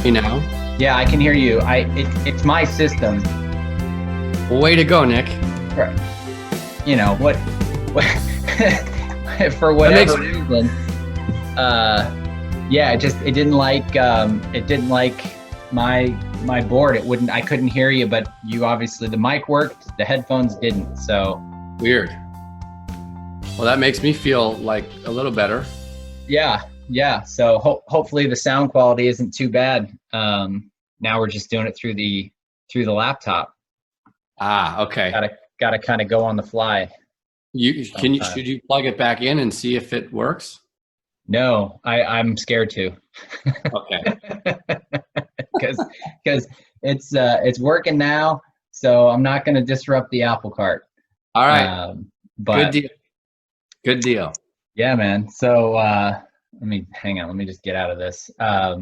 You know? Yeah, I can hear you. It's my system. Well, way to go, Nick. Right. You know what for whatever reason. Yeah, it didn't like my board. I couldn't hear you, but you obviously, the mic worked, the headphones didn't. So weird. Well, that makes me feel like a little better. Yeah. So hopefully the sound quality isn't too bad. Now we're just doing it through the laptop. Okay. Gotta kind of go on the fly. Should you plug it back in and see if it works? No, I'm scared to. Okay. Because it's working now, so I'm not going to disrupt the apple cart. All right. But Good deal. Yeah, man. So let me just get out of this. Are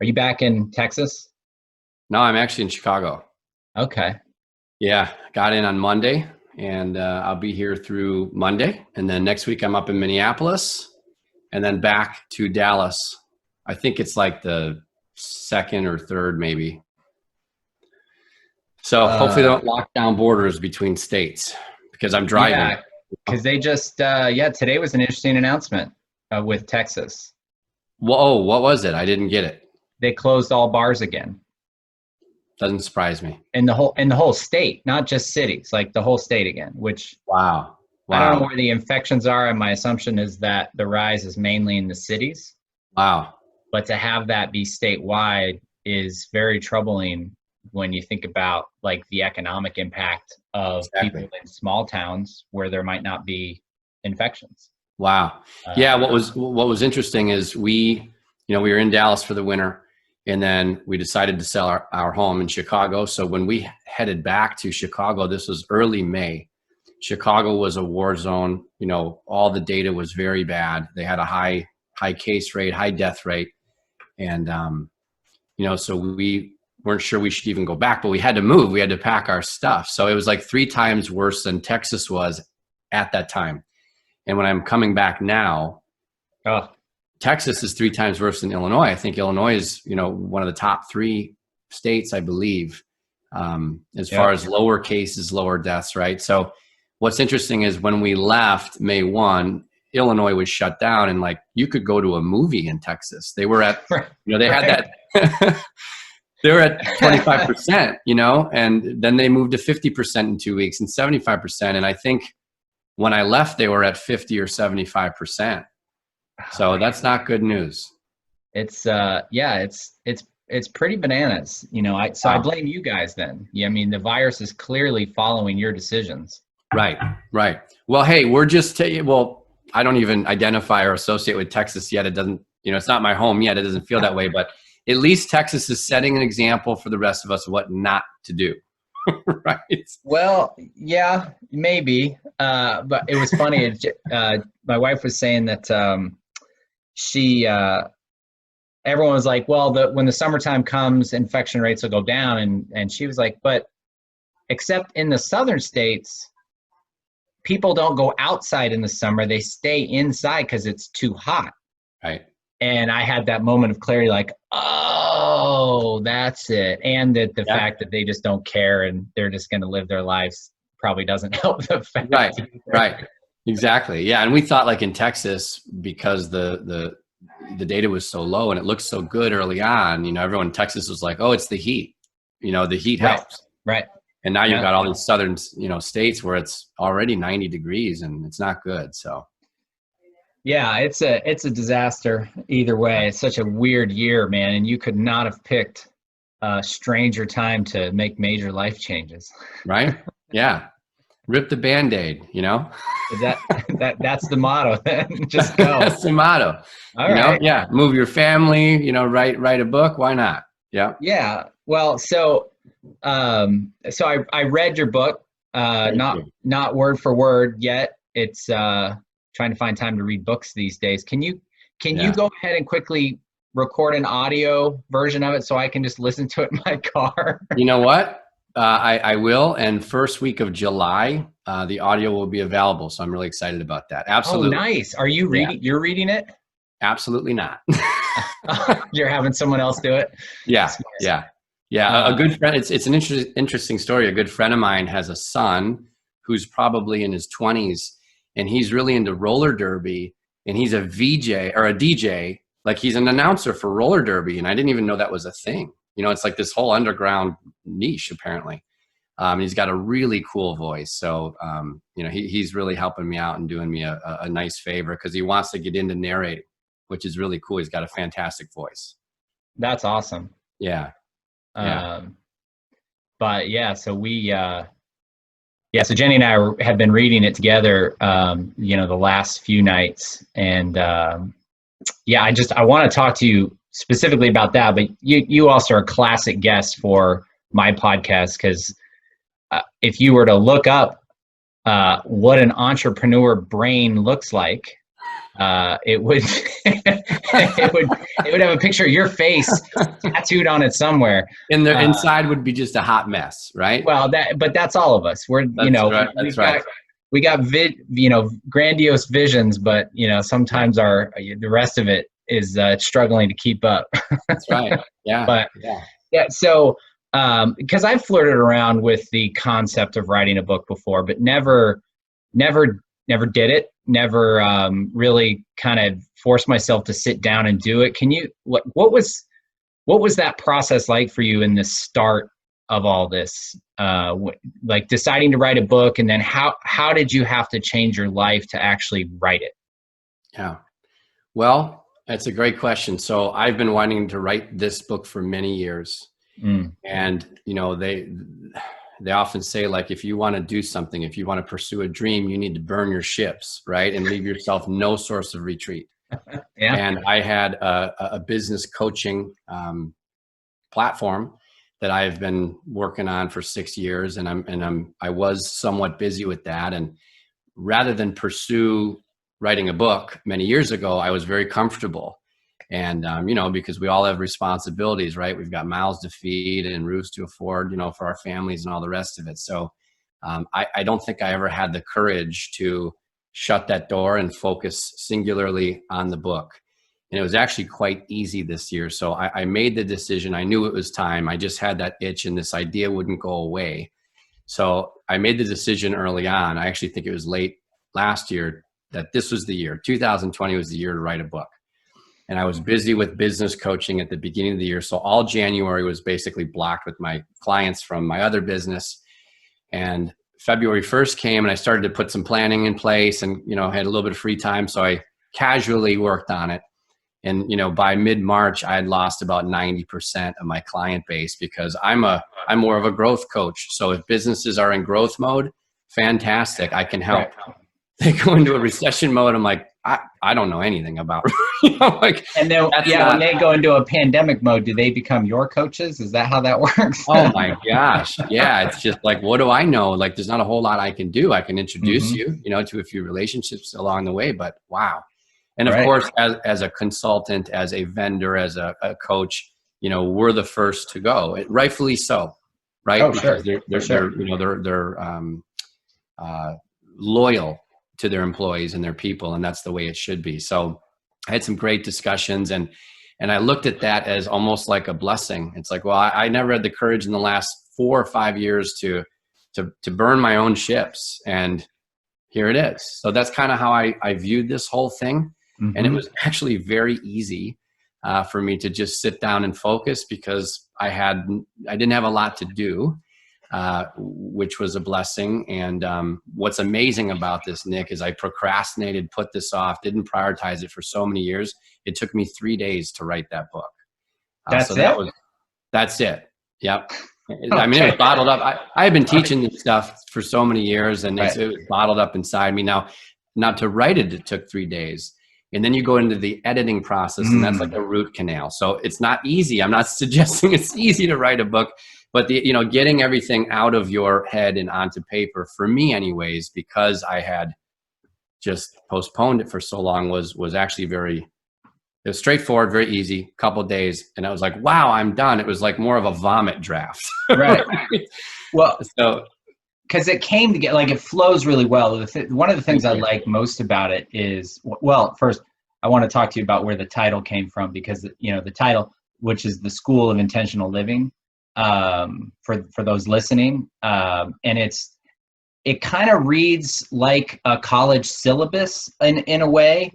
you back in Texas? No, I'm actually in Chicago. Okay. Yeah, got in on Monday, and I'll be here through Monday, and then next week I'm up in Minneapolis, and then back to Dallas. I think it's like the second or third, maybe. So hopefully they don't lock down borders between states because I'm driving. Yeah, because they just today was an interesting announcement with Texas. Whoa, what was it? I didn't get it. They closed all bars again. Doesn't surprise me. In the whole state, not just cities, like the whole state again, which wow. I don't know where the infections are, and my assumption is that the rise is mainly in the cities. Wow. But to have that be statewide is very troubling when you think about like the economic impact of people in small towns where there might not be infections. Wow. Yeah. What was interesting is we were in Dallas for the winter, and then we decided to sell our home in Chicago. So when we headed back to Chicago, this was early May. Chicago was a war zone. All the data was very bad. They had a high case rate, high death rate. And, so we weren't sure we should even go back, but we had to move. We had to pack our stuff. So it was like 3 times worse than Texas was at that time. And when I'm coming back now, Texas is 3 times worse than Illinois. I think Illinois is, one of the top 3 states, I believe, as far as lower cases, lower deaths, right? So what's interesting is when we left May 1, Illinois was shut down, and like you could go to a movie in Texas. They were at, they had that, they were at 25%, and then they moved to 50% in 2 weeks and 75%. And I think when I left, they were at 50 or 75%. So that's not good news. It's it's pretty bananas. I blame you guys then. Yeah, I mean, the virus is clearly following your decisions. Right. Well, hey, we're just I don't even identify or associate with Texas yet. It doesn't, it's not my home yet. It doesn't feel that way, but at least Texas is setting an example for the rest of us what not to do. Right. Well, yeah, maybe. But it was funny. My wife was saying that everyone was like, well, when the summertime comes, infection rates will go down. And she was like, but except in the southern states, people don't go outside in the summer. They stay inside because it's too hot. Right. And I had that moment of clarity, like, oh, that's it. And that the fact that they just don't care and they're just going to live their lives probably doesn't help the fact. Right. Exactly. Yeah. And we thought like in Texas, because the data was so low and it looked so good early on, everyone in Texas was like, oh, it's the heat. The heat helps. Right. And now you've got all these southern, states where it's already 90 degrees and it's not good. So. Yeah, it's a disaster either way. It's such a weird year, man. And you could not have picked a stranger time to make major life changes. Right. Yeah. Rip the Band-Aid, That's the motto then. Just go. That's the motto. All right. Yeah. Move your family, write a book. Why not? Yeah. Yeah. Well, so I read your book, not word for word yet. It's trying to find time to read books these days. Can you go ahead and quickly record an audio version of it so I can just listen to it in my car? You know what? I will. And first week of July, the audio will be available. So I'm really excited about that. Absolutely. Oh, nice. Are you reading? You're reading it? Absolutely not. You're having someone else do it? Yeah. A good friend. It's an interesting story. A good friend of mine has a son who's probably in his 20s, and he's really into roller derby, and he's a VJ or a DJ. Like, he's an announcer for roller derby, and I didn't even know that was a thing. It's like this whole underground niche, apparently. He's got a really cool voice. So, he's really helping me out and doing me a nice favor, because he wants to get into narrating, which is really cool. He's got a fantastic voice. That's awesome. Yeah. But yeah, so so Jenny and I have been reading it together, the last few nights. And I want to talk to you specifically about that, but you also are a classic guest for my podcast, because if you were to look up what an entrepreneur brain looks like, it would it would have a picture of your face tattooed on it somewhere. And the inside would be just a hot mess, right? Well, but that's all of us. We're That's right. We got grandiose visions, but sometimes the rest of it is struggling to keep up. That's right. Yeah. So because I've flirted around with the concept of writing a book before, but never did it. Never really kind of forced myself to sit down and do it. What was that process like for you in the start of all this? Like deciding to write a book, and then how did you have to change your life to actually write it? Yeah. Well, that's a great question. So I've been wanting to write this book for many years. And, they often say, like, if you want to do something, if you want to pursue a dream, you need to burn your ships, right? And leave yourself no source of retreat. Yeah. And I had a business coaching platform that I've been working on for 6 years, and I was somewhat busy with that. And rather than pursue writing a book many years ago, I was very comfortable. And, because we all have responsibilities, right? We've got mouths to feed and roofs to afford, for our families and all the rest of it. So I don't think I ever had the courage to shut that door and focus singularly on the book. And it was actually quite easy this year. So I made the decision. I knew it was time. I just had that itch, and this idea wouldn't go away. So I made the decision early on. I actually think it was late last year that this was the year. 2020 was the year to write a book. And I was busy with business coaching at the beginning of the year. So all January was basically blocked with my clients from my other business. And February 1st came, and I started to put some planning in place, and, had a little bit of free time. So I casually worked on it. And, by mid-March, I had lost about 90% of my client base, because I'm more of a growth coach. So if businesses are in growth mode, fantastic, I can help. Right. They go into a recession mode, I'm like, I don't know anything about and then when they go into a pandemic mode, do they become your coaches? Is that how that works? Oh my gosh. Yeah. It's just like, what do I know? Like, there's not a whole lot I can do. I can introduce you, to a few relationships along the way, but wow. And of course, as a consultant, as a vendor, as a coach, we're the first to go. Rightfully so, right? Oh, because sure. they're loyal to their employees and their people, and that's the way it should be. So I had some great discussions, and I looked at that as almost like a blessing. It's like, well, I never had the courage in the last 4 or 5 years to burn my own ships, and here it is. So that's kind of how I viewed this whole thing. And it was actually very easy for me to just sit down and focus, because I didn't have a lot to do. Which was a blessing. And what's amazing about this, Nick, is I procrastinated, put this off, didn't prioritize it for so many years. It took me 3 days to write that book. That's it. Yep. I mean, it was bottled up. I had been teaching this stuff for so many years, and it was bottled up inside me. Now to write it took 3 days. And then you go into the editing process, and that's like a root canal. So it's not easy. I'm not suggesting it's easy to write a book. But getting everything out of your head and onto paper, for me anyways, because I had just postponed it for so long, was actually it was straightforward, very easy, couple of days. And I was like, wow, I'm done. It was like more of a vomit draft. Right. Well, so because it came together, like, it flows really well. One of the things I like most about it is, well, first, I want to talk to you about where the title came from, because the title, which is the School of Intentional Living, for those listening, and it kind of reads like a college syllabus in a way,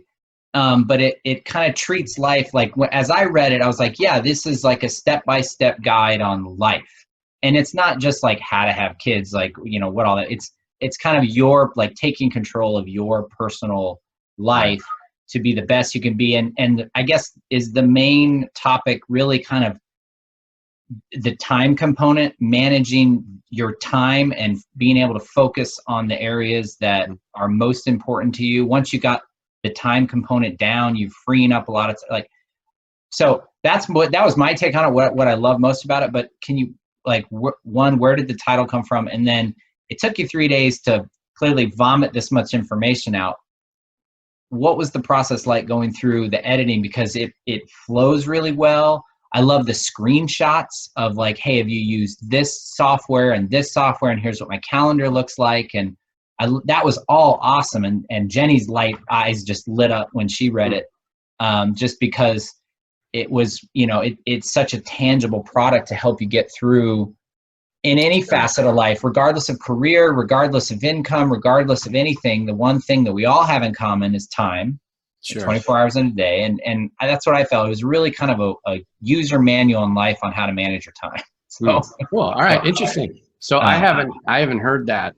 but it kind of treats life like, as I read it, I was like, yeah, this is like a step-by-step guide on life. And it's not just like how to have kids, like, what all that, it's kind of your, like, taking control of your personal life to be the best you can be. And I guess is the main topic really kind of the time component, managing your time and being able to focus on the areas that are most important to you. Once you got the time component down, you're freeing up a lot of so that was my take on it, what I love most about it. But can you, like, where did the title come from? And then it took you 3 days to clearly vomit this much information out. What was the process like going through the editing? Because it flows really well. I love the screenshots of, like, hey, have you used this software, and here's what my calendar looks like. And that was all awesome. And Jenny's eyes just lit up when she read it, just because it was, it's such a tangible product to help you get through in any facet of life, regardless of career, regardless of income, regardless of anything. The one thing that we all have in common is time. Sure. 24 hours in a day. And that's what I felt. It was really kind of a user manual in life on how to manage your time. So cool. All right. Interesting. So I haven't heard that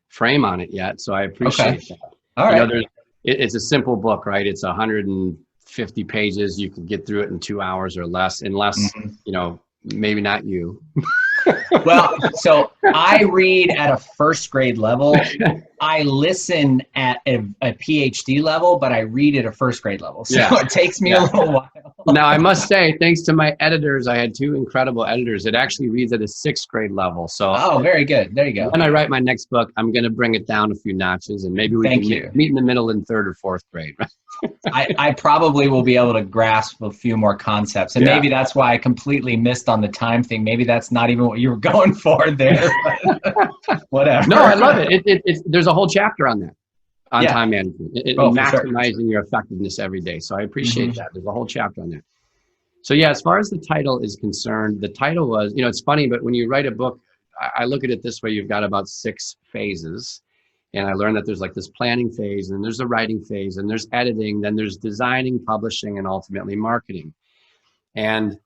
frame on it yet. So I appreciate that. All right. It's a simple book, right? It's 150 pages. You can get through it in 2 hours or less, unless, maybe not you. Well, so I read at a first grade level. I listen at a PhD level, but I read at a first grade level. So it takes me a little while. Now, I must say, thanks to my editors, I had 2 incredible editors. It actually reads at a 6th grade level. So, very good. There you go. When I write my next book, I'm going to bring it down a few notches, and maybe we can meet in the middle in 3rd or 4th grade. I probably will be able to grasp a few more concepts, and maybe that's why I completely missed on the time thing. Maybe that's not even what you were going for there. Whatever. No, I love it. There's a whole chapter on that, on time management, maximizing your effectiveness every day. So I appreciate that. There's a whole chapter on that. So as far as the title is concerned, the title was, it's funny, but when you write a book, I look at it this way: you've got about 6 phases. And I learned that there's like this planning phase, and there's the writing phase, and there's editing, then there's designing, publishing, and ultimately marketing. And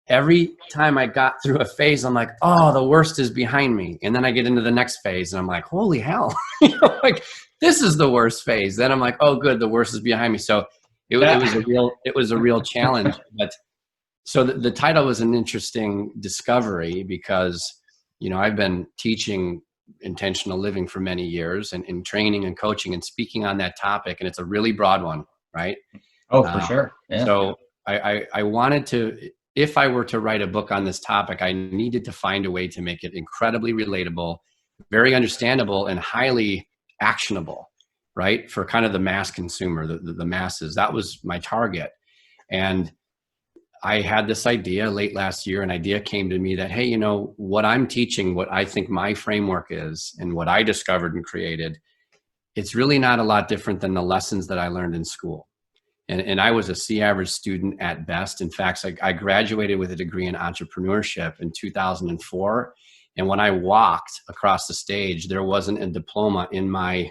every time I got through a phase, I'm like, oh, the worst is behind me. And then I get into the next phase, and I'm like, holy hell, this is the worst phase. Then I'm like, oh, good, the worst is behind me. So it was a real challenge. But so the title was an interesting discovery, because I've been teaching intentional living for many years, and in training and coaching and speaking on that topic. And it's a really broad one, right? Oh, for sure. Yeah. So I wanted to, if I were to write a book on this topic, I needed to find a way to make it incredibly relatable, very understandable, and highly actionable, right? For kind of the mass consumer, the masses. That was my target. And I had this idea late last year. An idea came to me that, hey, what I'm teaching, what I think my framework is, and what I discovered and created, it's really not a lot different than the lessons that I learned in school. And I was a C average student at best. In fact, I graduated with a degree in entrepreneurship in 2004. And when I walked across the stage, there wasn't a diploma in my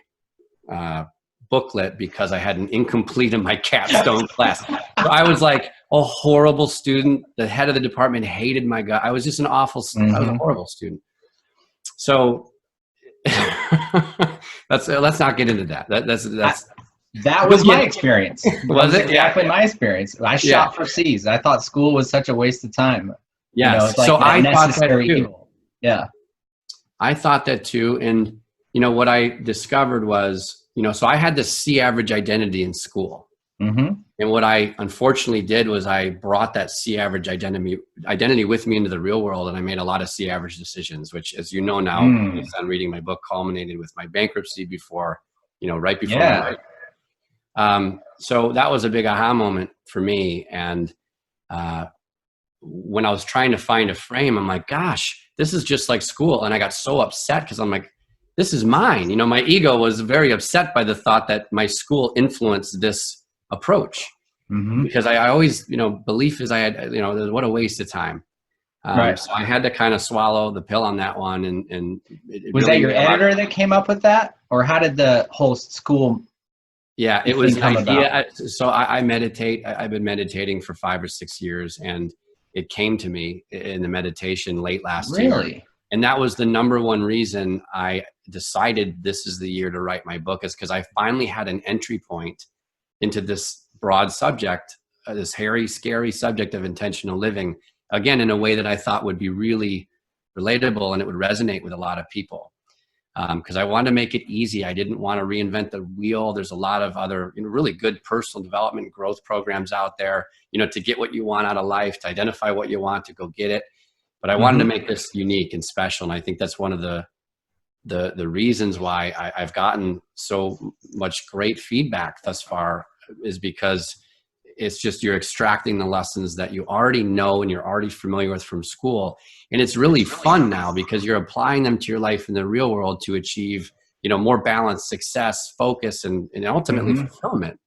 booklet, because I had an incomplete in my capstone class. So I was like a horrible student. The head of the department hated my gut. I was just I was a horrible student. So let's not get into that. That was my experience. Was it? Exactly my experience. I shot for C's. I thought school was such a waste of time. Yeah. It's like so I thought that too. Evil. Yeah. I thought that too. And what I discovered was, so I had this C average identity in school. And what I unfortunately did was I brought that C average identity with me into the real world, and I made a lot of C average decisions, which, as you know now, based on reading my book, culminated with my bankruptcy right before my life. So that was a big aha moment for me. And when I was trying to find a frame, I'm like, gosh, this is just like school. And I got so upset, because I'm like, this is mine. You know, my ego was very upset by the thought that my school influenced this approach, because I always, you know, belief is I had, you know, what a waste of time. Right. So I had to kind of swallow the pill on that one. And it Was really that your editor that came up with that, or how did the whole school? Yeah, it was an idea. About? So I meditate. I've been meditating for 5 or 6 years, and it came to me in the meditation late last year. Really? And that was the number one reason I decided this is the year to write my book, is because I finally had an entry point into this broad subject, this hairy, scary subject of intentional living, again, in a way that I thought would be really relatable and it would resonate with a lot of people. Because I wanted to make it easy. I didn't want to reinvent the wheel. There's a lot of other, you know, really good personal development growth programs out there, you know, to get what you want out of life, to identify what you want, to go get it. But I wanted to make this unique and special. And I think that's one of the reasons why I've gotten so much great feedback thus far, is because it's just you're extracting the lessons that you already know and you're already familiar with from school. And it's really fun now because you're applying them to your life in the real world to achieve, you know, more balance, success, focus, and ultimately fulfillment.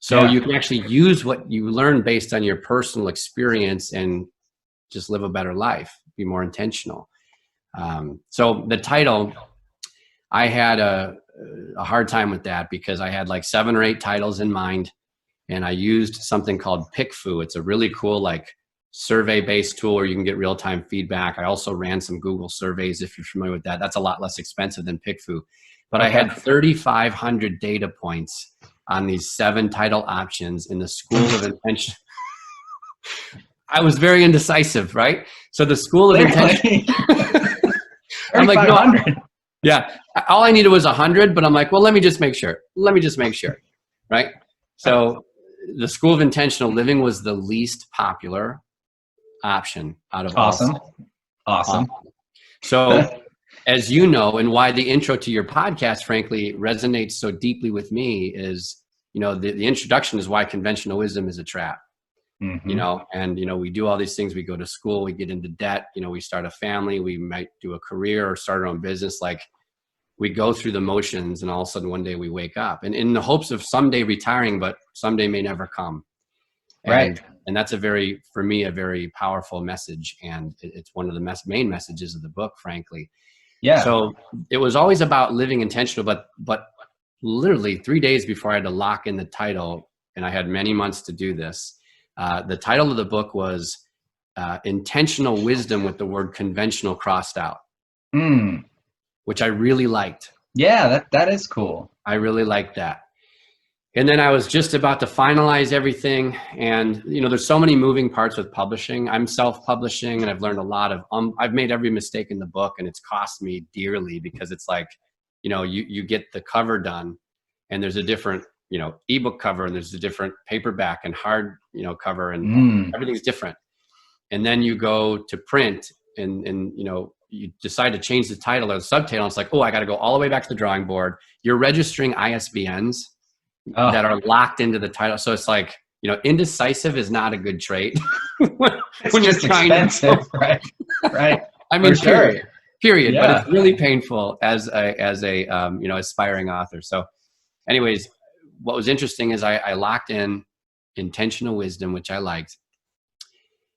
So you can actually use what you learn based on your personal experience and just live a better life, be more intentional. So the title, I had a hard time with that because I had like 7 or 8 titles in mind. And I used something called PickFu. It's a really cool, like, survey-based tool where you can get real-time feedback. I also ran some Google surveys, if you're familiar with that. That's a lot less expensive than PickFu. But I had 3,500 data points on these 7 title options in the School of Intention. I was very indecisive, right? So the School of Intention. I'm like, no, yeah. All I needed was 100, but I'm like, well, let me just make sure. Right? So the School of Intentional Living was the least popular option out of all. Awesome. So as you know, and why the intro to your podcast, frankly, resonates so deeply with me is, you know, the introduction is why conventional wisdom is a trap. You know, and, you know, we do all these things. We go to school, we get into debt, you know, we start a family, we might do a career or start our own business. Like, we go through the motions and all of a sudden one day we wake up and in the hopes of someday retiring, but someday may never come. And that's for me, a very powerful message. And it's one of the main messages of the book, frankly. Yeah. So it was always about living intentional, but literally 3 days before I had to lock in the title, and I had many months to do this, the title of the book was Intentional Wisdom with the word conventional crossed out. Which I really liked. Yeah, that is cool. I really liked that. And then I was just about to finalize everything. And, you know, there's so many moving parts with publishing. I'm self-publishing, and I've learned a lot of, I've made every mistake in the book, and it's cost me dearly because it's like, you know, you get the cover done and there's a different, you know, ebook cover, and there's a different paperback and hard, you know, cover, and everything's different. And then you go to print and, you know, you decide to change the title or the subtitle. It's like, oh, I got to go all the way back to the drawing board. You're registering ISBNs that are locked into the title. So it's like, you know, indecisive is not a good trait. when you're trying expensive, right? Right. I mean, period. Yeah. But it's really painful as a you know, aspiring author. So anyways, what was interesting is I locked in intentional wisdom, which I liked.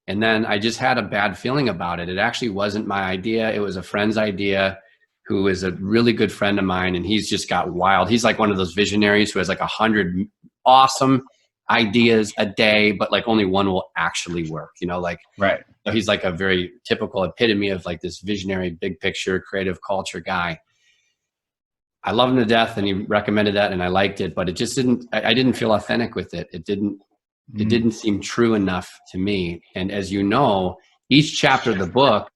And then I just had a bad feeling about it. It actually wasn't my idea. It was a friend's idea who is a really good friend of mine. And he's just got wild. He's like one of those visionaries who has like 100 awesome ideas a day, but like only one will actually work, you know, like, right. So he's like a very typical epitome of like this visionary, big picture, creative culture guy. I love him to death, and he recommended that and I liked it, but it just I didn't feel authentic with it. It didn't seem true enough to me. And as you know, each chapter of the book,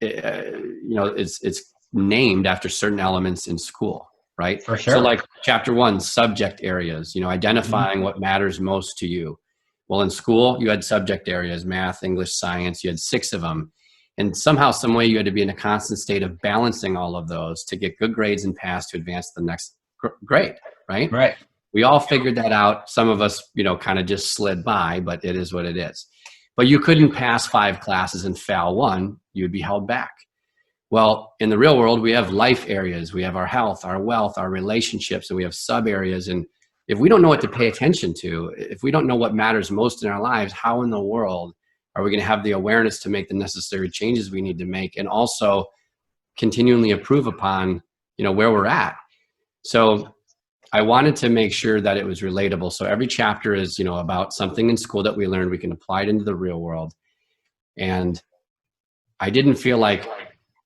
you know, it's named after certain elements in school, right? For sure. So like chapter 1, subject areas, you know, identifying what matters most to you. Well, in school, you had subject areas, math, English, science, you had 6 of them. And somehow, some way you had to be in a constant state of balancing all of those to get good grades and pass to advance to the next grade, right? Right. We all figured that out. Some of us, you know, kind of just slid by, but it is what it is. But you couldn't pass 5 classes and fail 1. You would be held back. Well, in the real world, we have life areas. We have our health, our wealth, our relationships, and we have sub areas. And if we don't know what to pay attention to, if we don't know what matters most in our lives, how in the world are we going to have the awareness to make the necessary changes we need to make, and also continually improve upon, where we're at? So I wanted to make sure that it was relatable. So every chapter is, about something in school that we learned, we can apply it into the real world. And I didn't feel like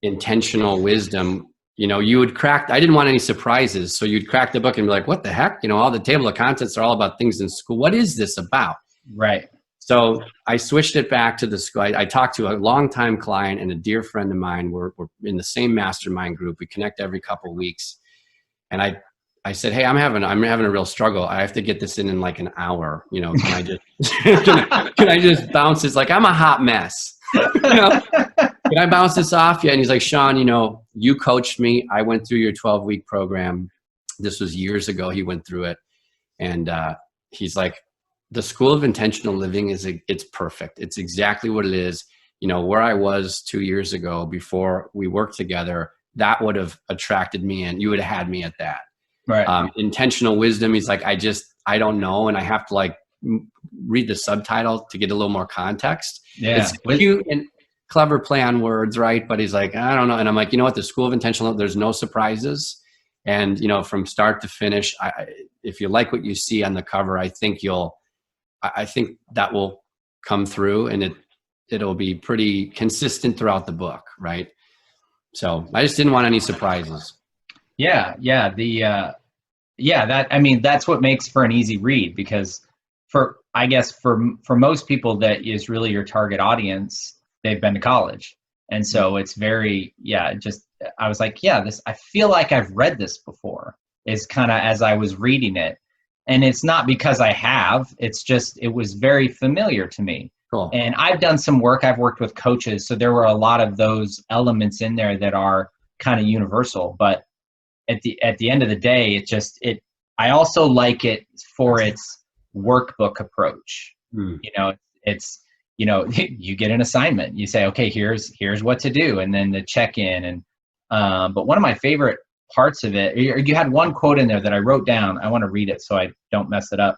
intentional wisdom, you would crack, I didn't want any surprises. So you'd crack the book and be like, what the heck? All the table of contents are all about things in school. What is this about? Right. So I switched it back to the school. I talked to a longtime client and a dear friend of mine. We're in the same mastermind group. We connect every couple of weeks. And I said, hey, I'm having a real struggle. I have to get this in like an hour. Can I just can I just bounce this? Like, I'm a hot mess. Can I bounce this off you? And he's like, Sean, you coached me. I went through your 12-week program. This was years ago. He went through it. And he's like, the School of Intentional Living it's perfect. It's exactly what it is. Where I was 2 years ago before we worked together, that would have attracted me, and you would have had me at that. Right. Intentional wisdom. He's like, I don't know. And I have to like read the subtitle to get a little more context. Yeah. It's cute and clever play on words, right? But he's like, I don't know. And I'm like, the School of Intentional, there's no surprises. And, from start to finish, if you like what you see on the cover, I think that will come through, and it'll be pretty consistent throughout the book. Right. So I just didn't want any surprises. Yeah. That's what makes for an easy read, because for most people that is really your target audience, they've been to college. And so it's very, I was like, I feel like I've read this before, is kind of as I was reading it. And it's not because I have, it's just, it was very familiar to me. Cool. And I've done some work, I've worked with coaches. So there were a lot of those elements in there that are kind of universal, but at the end of the day, I also like it for its workbook approach. It's, you get an assignment, you say, okay, here's what to do. And then the check-in. And, but one of my favorite parts of it, you had one quote in there that I wrote down. I want to read it so I don't mess it up.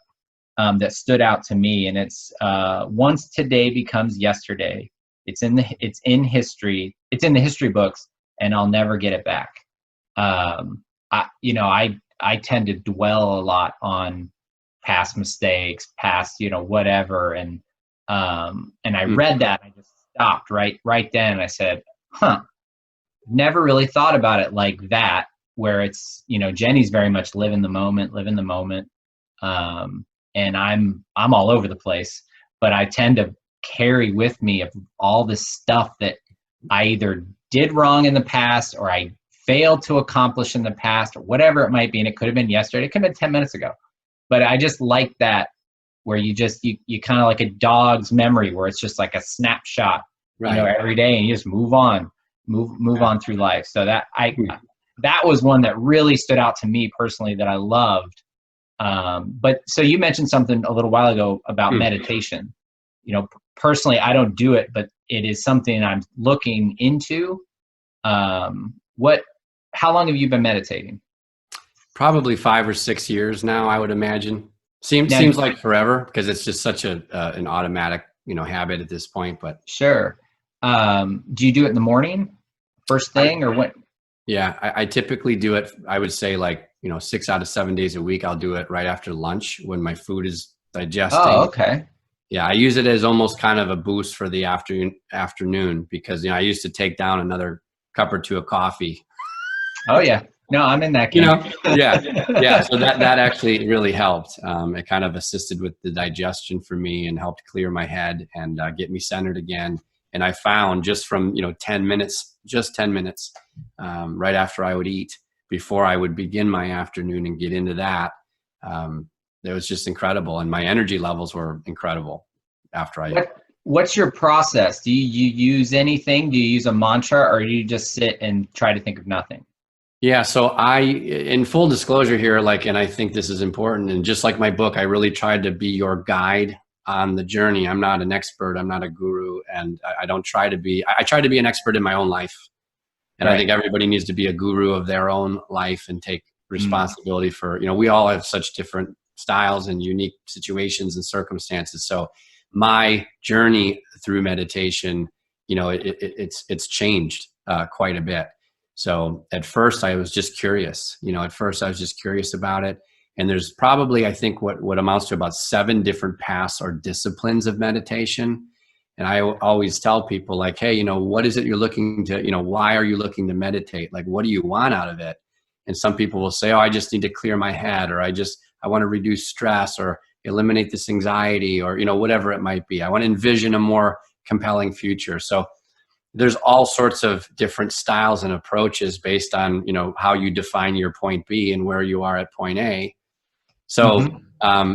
That stood out to me. And it's, once today becomes yesterday, it's in the history books, and I'll never get it back. I tend to dwell a lot on past mistakes, past, whatever. And I read that, I just stopped right then. And I said, never really thought about it like that, where it's, Jenny's very much live in the moment. And I'm all over the place, but I tend to carry with me of all the stuff that I either did wrong in the past, or I failed to accomplish in the past, or whatever it might be. And it could have been yesterday, it could have been 10 minutes ago. But I just like that, where you kind of like a dog's memory, where it's just like a snapshot, right, every day, and you just move on through life. So that that was one that really stood out to me personally, that I loved. But so you mentioned something a little while ago about meditation. Personally, I don't do it, but it is something I'm looking into. How long have you been meditating? Probably 5 or 6 years now, I would imagine. Seems like forever, because it's just such an automatic, habit at this point. But sure. Do you do it in the morning, first thing, or what? Yeah, I typically do it. I would say 6 out of 7 days a week. I'll do it right after lunch when my food is digesting. Oh, okay. Yeah, I use it as almost kind of a boost for the afternoon, because I used to take down another cup or two of coffee. Oh yeah, no, I'm in that game. Yeah. So that actually really helped. It kind of assisted with the digestion for me, and helped clear my head and get me centered again. And I found just from 10 minutes, right after I would eat, before I would begin my afternoon and get into that, it was just incredible, and my energy levels were incredible after I. What's your process? Do you use anything? Do you use a mantra, or do you just sit and try to think of nothing? Yeah, so in full disclosure here, and I think this is important, and just like my book, I really tried to be your guide on the journey. I'm not an expert, I'm not a guru, and I don't try to be. I try to be an expert in my own life. And I think everybody needs to be a guru of their own life and take responsibility for, we all have such different styles and unique situations and circumstances. So my journey through meditation, it's changed quite a bit. So at first I was just curious, about it. And there's probably, I think what amounts to about 7 different paths or disciplines of meditation. And I always tell people like, hey, what is it you're looking to, why are you looking to meditate? Like, what do you want out of it? And some people will say, oh, I just need to clear my head, or I want to reduce stress or eliminate this anxiety, or, whatever it might be. I want to envision a more compelling future. So there's all sorts of different styles and approaches based on, how you define your point B and where you are at point A. So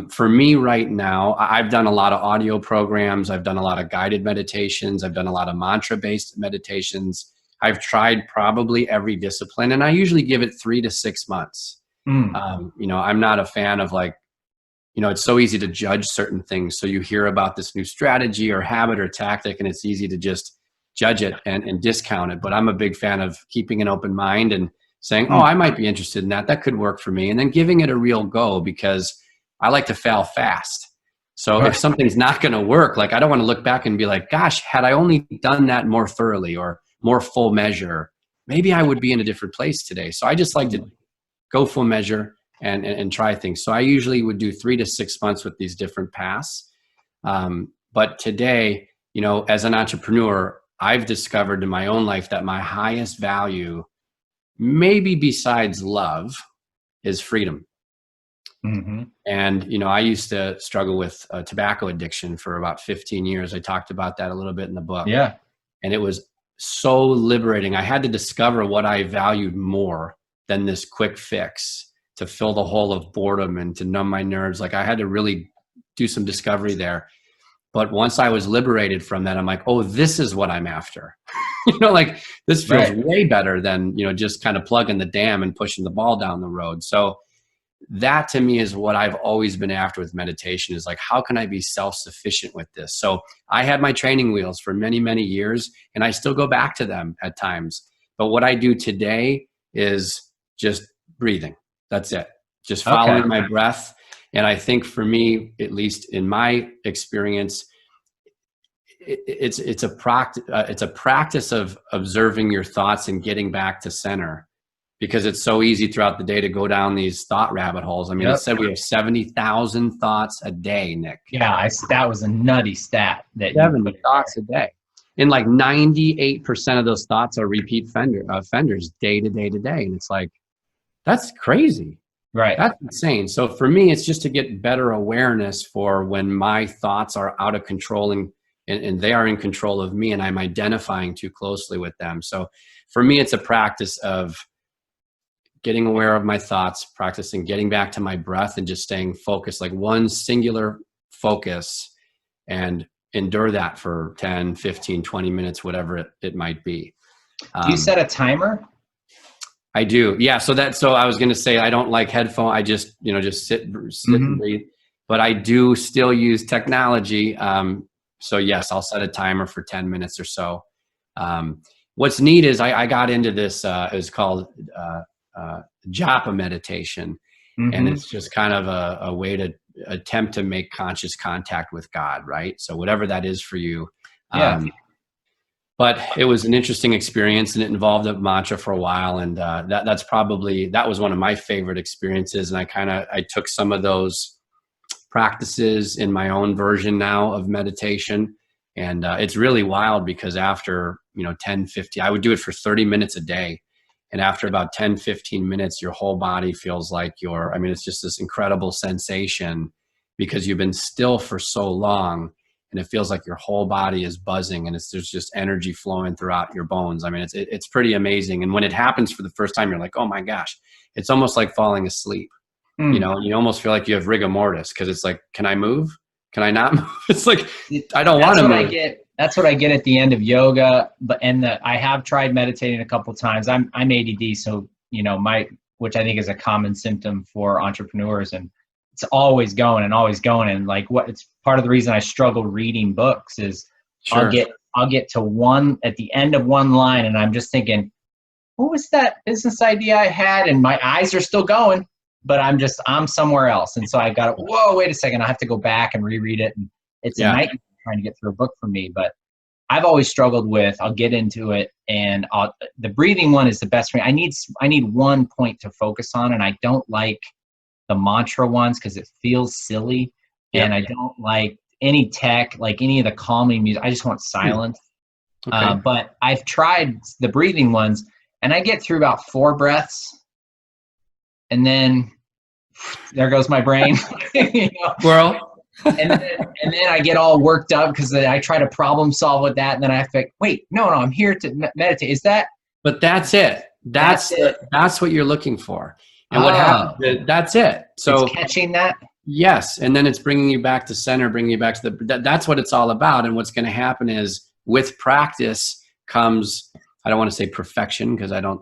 for me right now, I've done a lot of audio programs. I've done a lot of guided meditations. I've done a lot of mantra-based meditations. I've tried probably every discipline, and I usually give it 3 to 6 months. I'm not a fan of like, it's so easy to judge certain things. So you hear about this new strategy or habit or tactic, and it's easy to just judge it and discount it. But I'm a big fan of keeping an open mind and saying, oh, I might be interested in that. That could work for me. And then giving it a real go, because I like to fail fast. So if something's not going to work, like I don't want to look back and be like, gosh, had I only done that more thoroughly or more full measure, maybe I would be in a different place today. So I just like to go full measure and try things. So I usually would do 3 to 6 months with these different paths. But today, as an entrepreneur, I've discovered in my own life that my highest value, maybe besides love, is freedom. And, I used to struggle with tobacco addiction for about 15 years. I talked about that a little bit in the book. Yeah. And it was so liberating. I had to discover what I valued more than this quick fix to fill the hole of boredom and to numb my nerves. Like I had to really do some discovery there. But once I was liberated from that, I'm like, oh, this is what I'm after. Like this feels way better than, just kind of plugging the dam and pushing the ball down the road. So that to me is what I've always been after with meditation, is like, how can I be self-sufficient with this? So I had my training wheels for many, many years, and I still go back to them at times. But what I do today is just breathing. That's it. Just following my breath. And I think for me, at least in my experience, it's a practice of observing your thoughts and getting back to center, because it's so easy throughout the day to go down these thought rabbit holes. I mean, it said we have 70,000 thoughts a day, Nick. Yeah, that was a nutty stat. 70 thoughts a day. And like 98% of those thoughts are repeat offenders day to day to day. And it's like, that's crazy. Right. That's insane. So for me, it's just to get better awareness for when my thoughts are out of control and they are in control of me, and I'm identifying too closely with them. So for me, it's a practice of getting aware of my thoughts, practicing getting back to my breath and just staying focused, like one singular focus, and endure that for 10, 15, 20 minutes, whatever it might be. Do you set a timer? I do. Yeah. So I was going to say, I don't like headphone. I just, sit and breathe, but I do still use technology. So yes, I'll set a timer for 10 minutes or so. What's neat is I got into this, it was called, Japa Meditation. And it's just kind of a way to attempt to make conscious contact with God. Right. So whatever that is for you. But it was an interesting experience, and it involved a mantra for a while. And that was one of my favorite experiences. And I took some of those practices in my own version now of meditation. And it's really wild, because after, 10, 15, I would do it for 30 minutes a day. And after about 10, 15 minutes, your whole body feels like it's just this incredible sensation, because you've been still for so long. And it feels like your whole body is buzzing, and there's just energy flowing throughout your bones. I mean, it's pretty amazing. And when it happens for the first time, you're like, oh my gosh, it's almost like falling asleep, and you almost feel like you have rigor mortis, because it's like, can I move? Can I not move? It's like, I don't want to move. That's what I get at the end of yoga. I have tried meditating a couple of times. I'm ADD. So, which I think is a common symptom for entrepreneurs, and it's always going and always going. And it's part of the reason I struggle reading books is I'll get to one at the end of one line, and I'm just thinking, what was that business idea I had? And my eyes are still going, but I'm somewhere else. And so I got, whoa, wait a second. I have to go back and reread it. And it's a nightmare trying to get through a book for me. But I've always struggled with, I'll get into it, and the breathing one is the best for me. I need one point to focus on, and I don't like the mantra ones because it feels silly. And I don't like any tech, like any of the calming music. I just want silence. Okay. But I've tried the breathing ones, and I get through about 4 breaths, and then there goes my brain. You know? Squirrel. and then I get all worked up because I try to problem solve with that, and then I have to, wait, no, I'm here to meditate. Is that? But that's it. That's what you're looking for. And what happens? That's it. So it's catching that. Yes, and then it's bringing you back to center, bringing you back to that's what it's all about. And what's going to happen is, with practice comes, I don't want to say perfection because I don't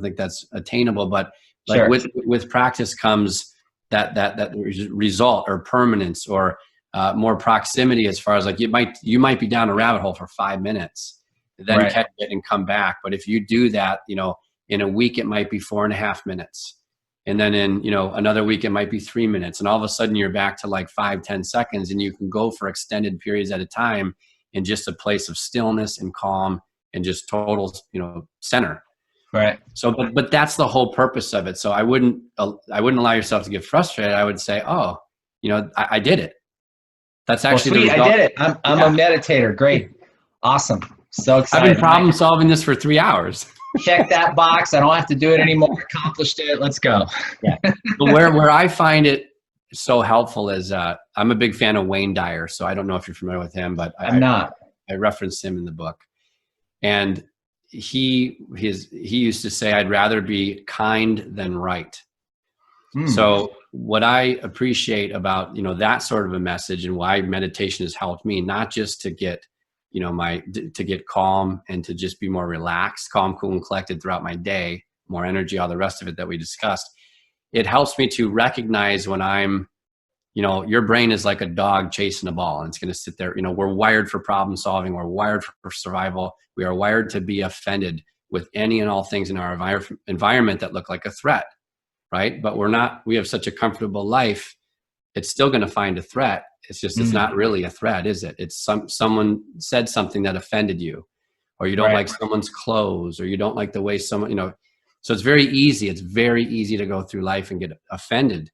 think that's attainable, but like with practice comes that result or permanence or more proximity, as far as like you might be down a rabbit hole for 5 minutes, then catch it and come back. But if you do that, in a week it might be 4.5 minutes. And then in, another week, it might be 3 minutes. And all of a sudden you're back to like 5-10 seconds, and you can go for extended periods at a time in just a place of stillness and calm and just total, center. Right. So, but that's the whole purpose of it. So I wouldn't allow yourself to get frustrated. I would say, I did it. That's actually I did it. I'm a meditator. Great. Awesome. So excited. I've been problem solving this for 3 hours. Check that box. I don't have to do it anymore. Accomplished it. Let's go. Yeah. But where I find it so helpful is I'm a big fan of Wayne Dyer. So I don't know if you're familiar with him, but I'm not. I referenced him in the book. And he used to say, I'd rather be kind than right. So what I appreciate about, that sort of a message, and why meditation has helped me, not just to get, to get calm and to just be more relaxed, calm, cool, and collected throughout my day, more energy, all the rest of it that we discussed. It helps me to recognize when I'm, your brain is like a dog chasing a ball, and it's going to sit there. We're wired for problem solving. We're wired for survival. We are wired to be offended with any and all things in our environment that look like a threat, right? But we have such a comfortable life. It's still going to find a threat. It's just, it's not really a threat, is it? It's someone said something that offended you, or you don't like someone's clothes, or you don't like the way someone, so it's very easy. It's very easy to go through life and get offended.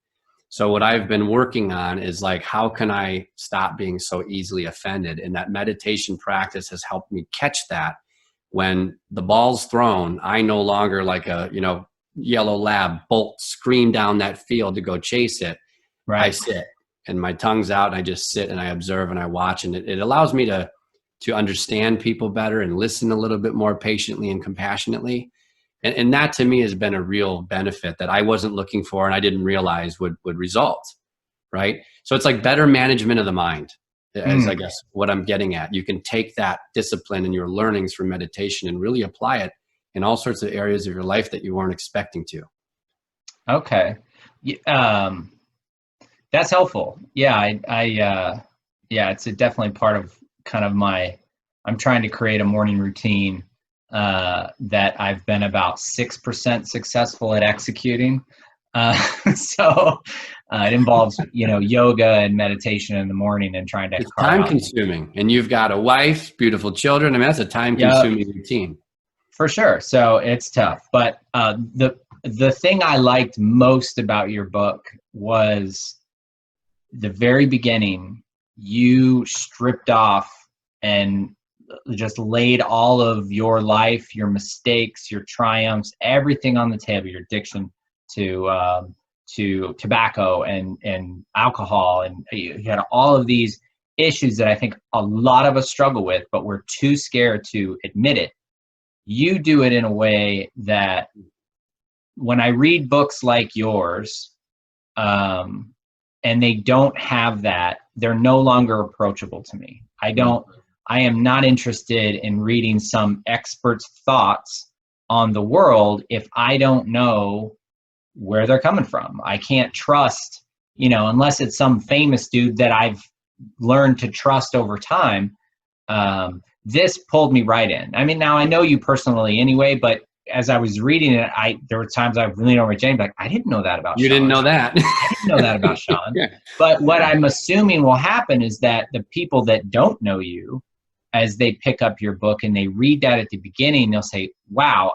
So what I've been working on is like, how can I stop being so easily offended? And that meditation practice has helped me catch that. When the ball's thrown, I no longer like a, yellow lab bolt scream down that field to go chase it. Right. I sit, and my tongue's out, and I just sit and I observe and I watch, and it allows me to understand people better and listen a little bit more patiently and compassionately. And that to me has been a real benefit that I wasn't looking for, and I didn't realize would result. Right. So it's like better management of the mind, as I guess what I'm getting at. You can take that discipline and your learnings from meditation and really apply it in all sorts of areas of your life that you weren't expecting to. Okay. That's helpful. Yeah. It's definitely part of kind of I'm trying to create a morning routine that I've been about 6% successful at executing. So it involves, yoga and meditation in the morning and trying to. It's time consuming, and you've got a wife, beautiful children. I mean, that's a time consuming routine. For sure. So it's tough, but the thing I liked most about your book was the very beginning. You stripped off and just laid all of your life, your mistakes, your triumphs, everything on the table, your addiction to tobacco and alcohol. And you had all of these issues that I think a lot of us struggle with, but we're too scared to admit it. You do it in a way that when I read books like yours, and they don't have that, they're no longer approachable to me. I am not interested in reading some expert's thoughts on the world if I don't know where they're coming from. I can't trust, unless it's some famous dude that I've learned to trust over time. This pulled me right in. I mean, now I know you personally anyway, but as I was reading it, there were times I leaned over Jane, like, I didn't know that about You Sean. didn't know that. I didn't know that about Sean. Yeah. But what I'm assuming will happen is that the people that don't know you, as they pick up your book and they read that at the beginning, they'll say, wow,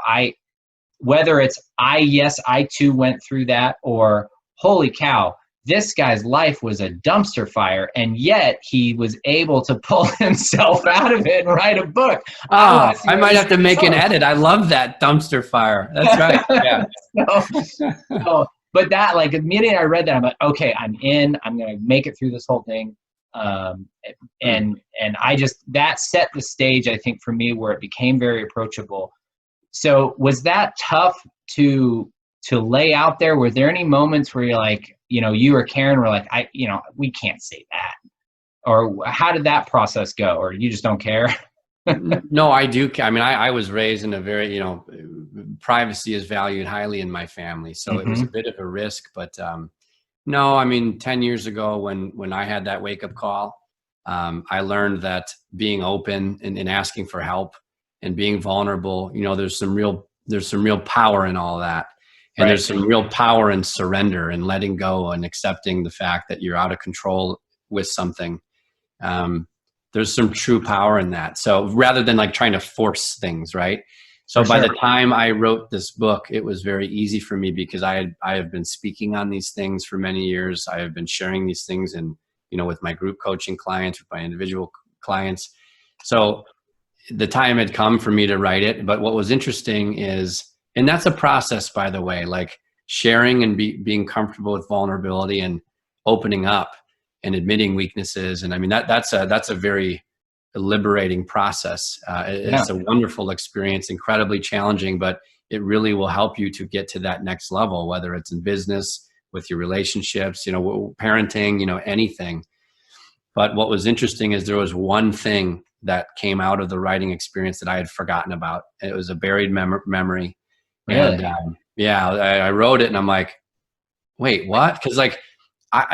whether it's yes, I too went through that, or holy cow, this guy's life was a dumpster fire, and yet he was able to pull himself out of it and write a book. Oh, I might have to make an edit. I love that dumpster fire. That's right. Yeah. But that, like, immediately I read that, I'm like, okay, I'm in. I'm going to make it through this whole thing. And I just, that set the stage, I think, for me, where it became very approachable. So was that tough to lay out there? Were there any moments where you're like, you or Karen were like, we can't say that? Or how did that process go? Or you just don't care? No, I do. I mean, I was raised in a very, privacy is valued highly in my family. So it was a bit of a risk, but no, I mean, 10 years ago when I had that wake up call, I learned that being open and asking for help and being vulnerable, there's some real power in all that. And there's some real power in surrender and letting go and accepting the fact that you're out of control with something. There's some true power in that. So rather than like trying to force things, right? So by the time I wrote this book, it was very easy for me because I have been speaking on these things for many years. I have been sharing these things and, with my group coaching clients, with my individual clients. So the time had come for me to write it. But what was interesting is, and that's a process, by the way, like sharing and being comfortable with vulnerability and opening up and admitting weaknesses. And I mean, that's a very liberating process. It's a wonderful experience, incredibly challenging, but it really will help you to get to that next level, whether it's in business, with your relationships, parenting, anything. But what was interesting is there was one thing that came out of the writing experience that I had forgotten about. It was a buried memory. Really? And I wrote it and I'm like, wait, what? Because like,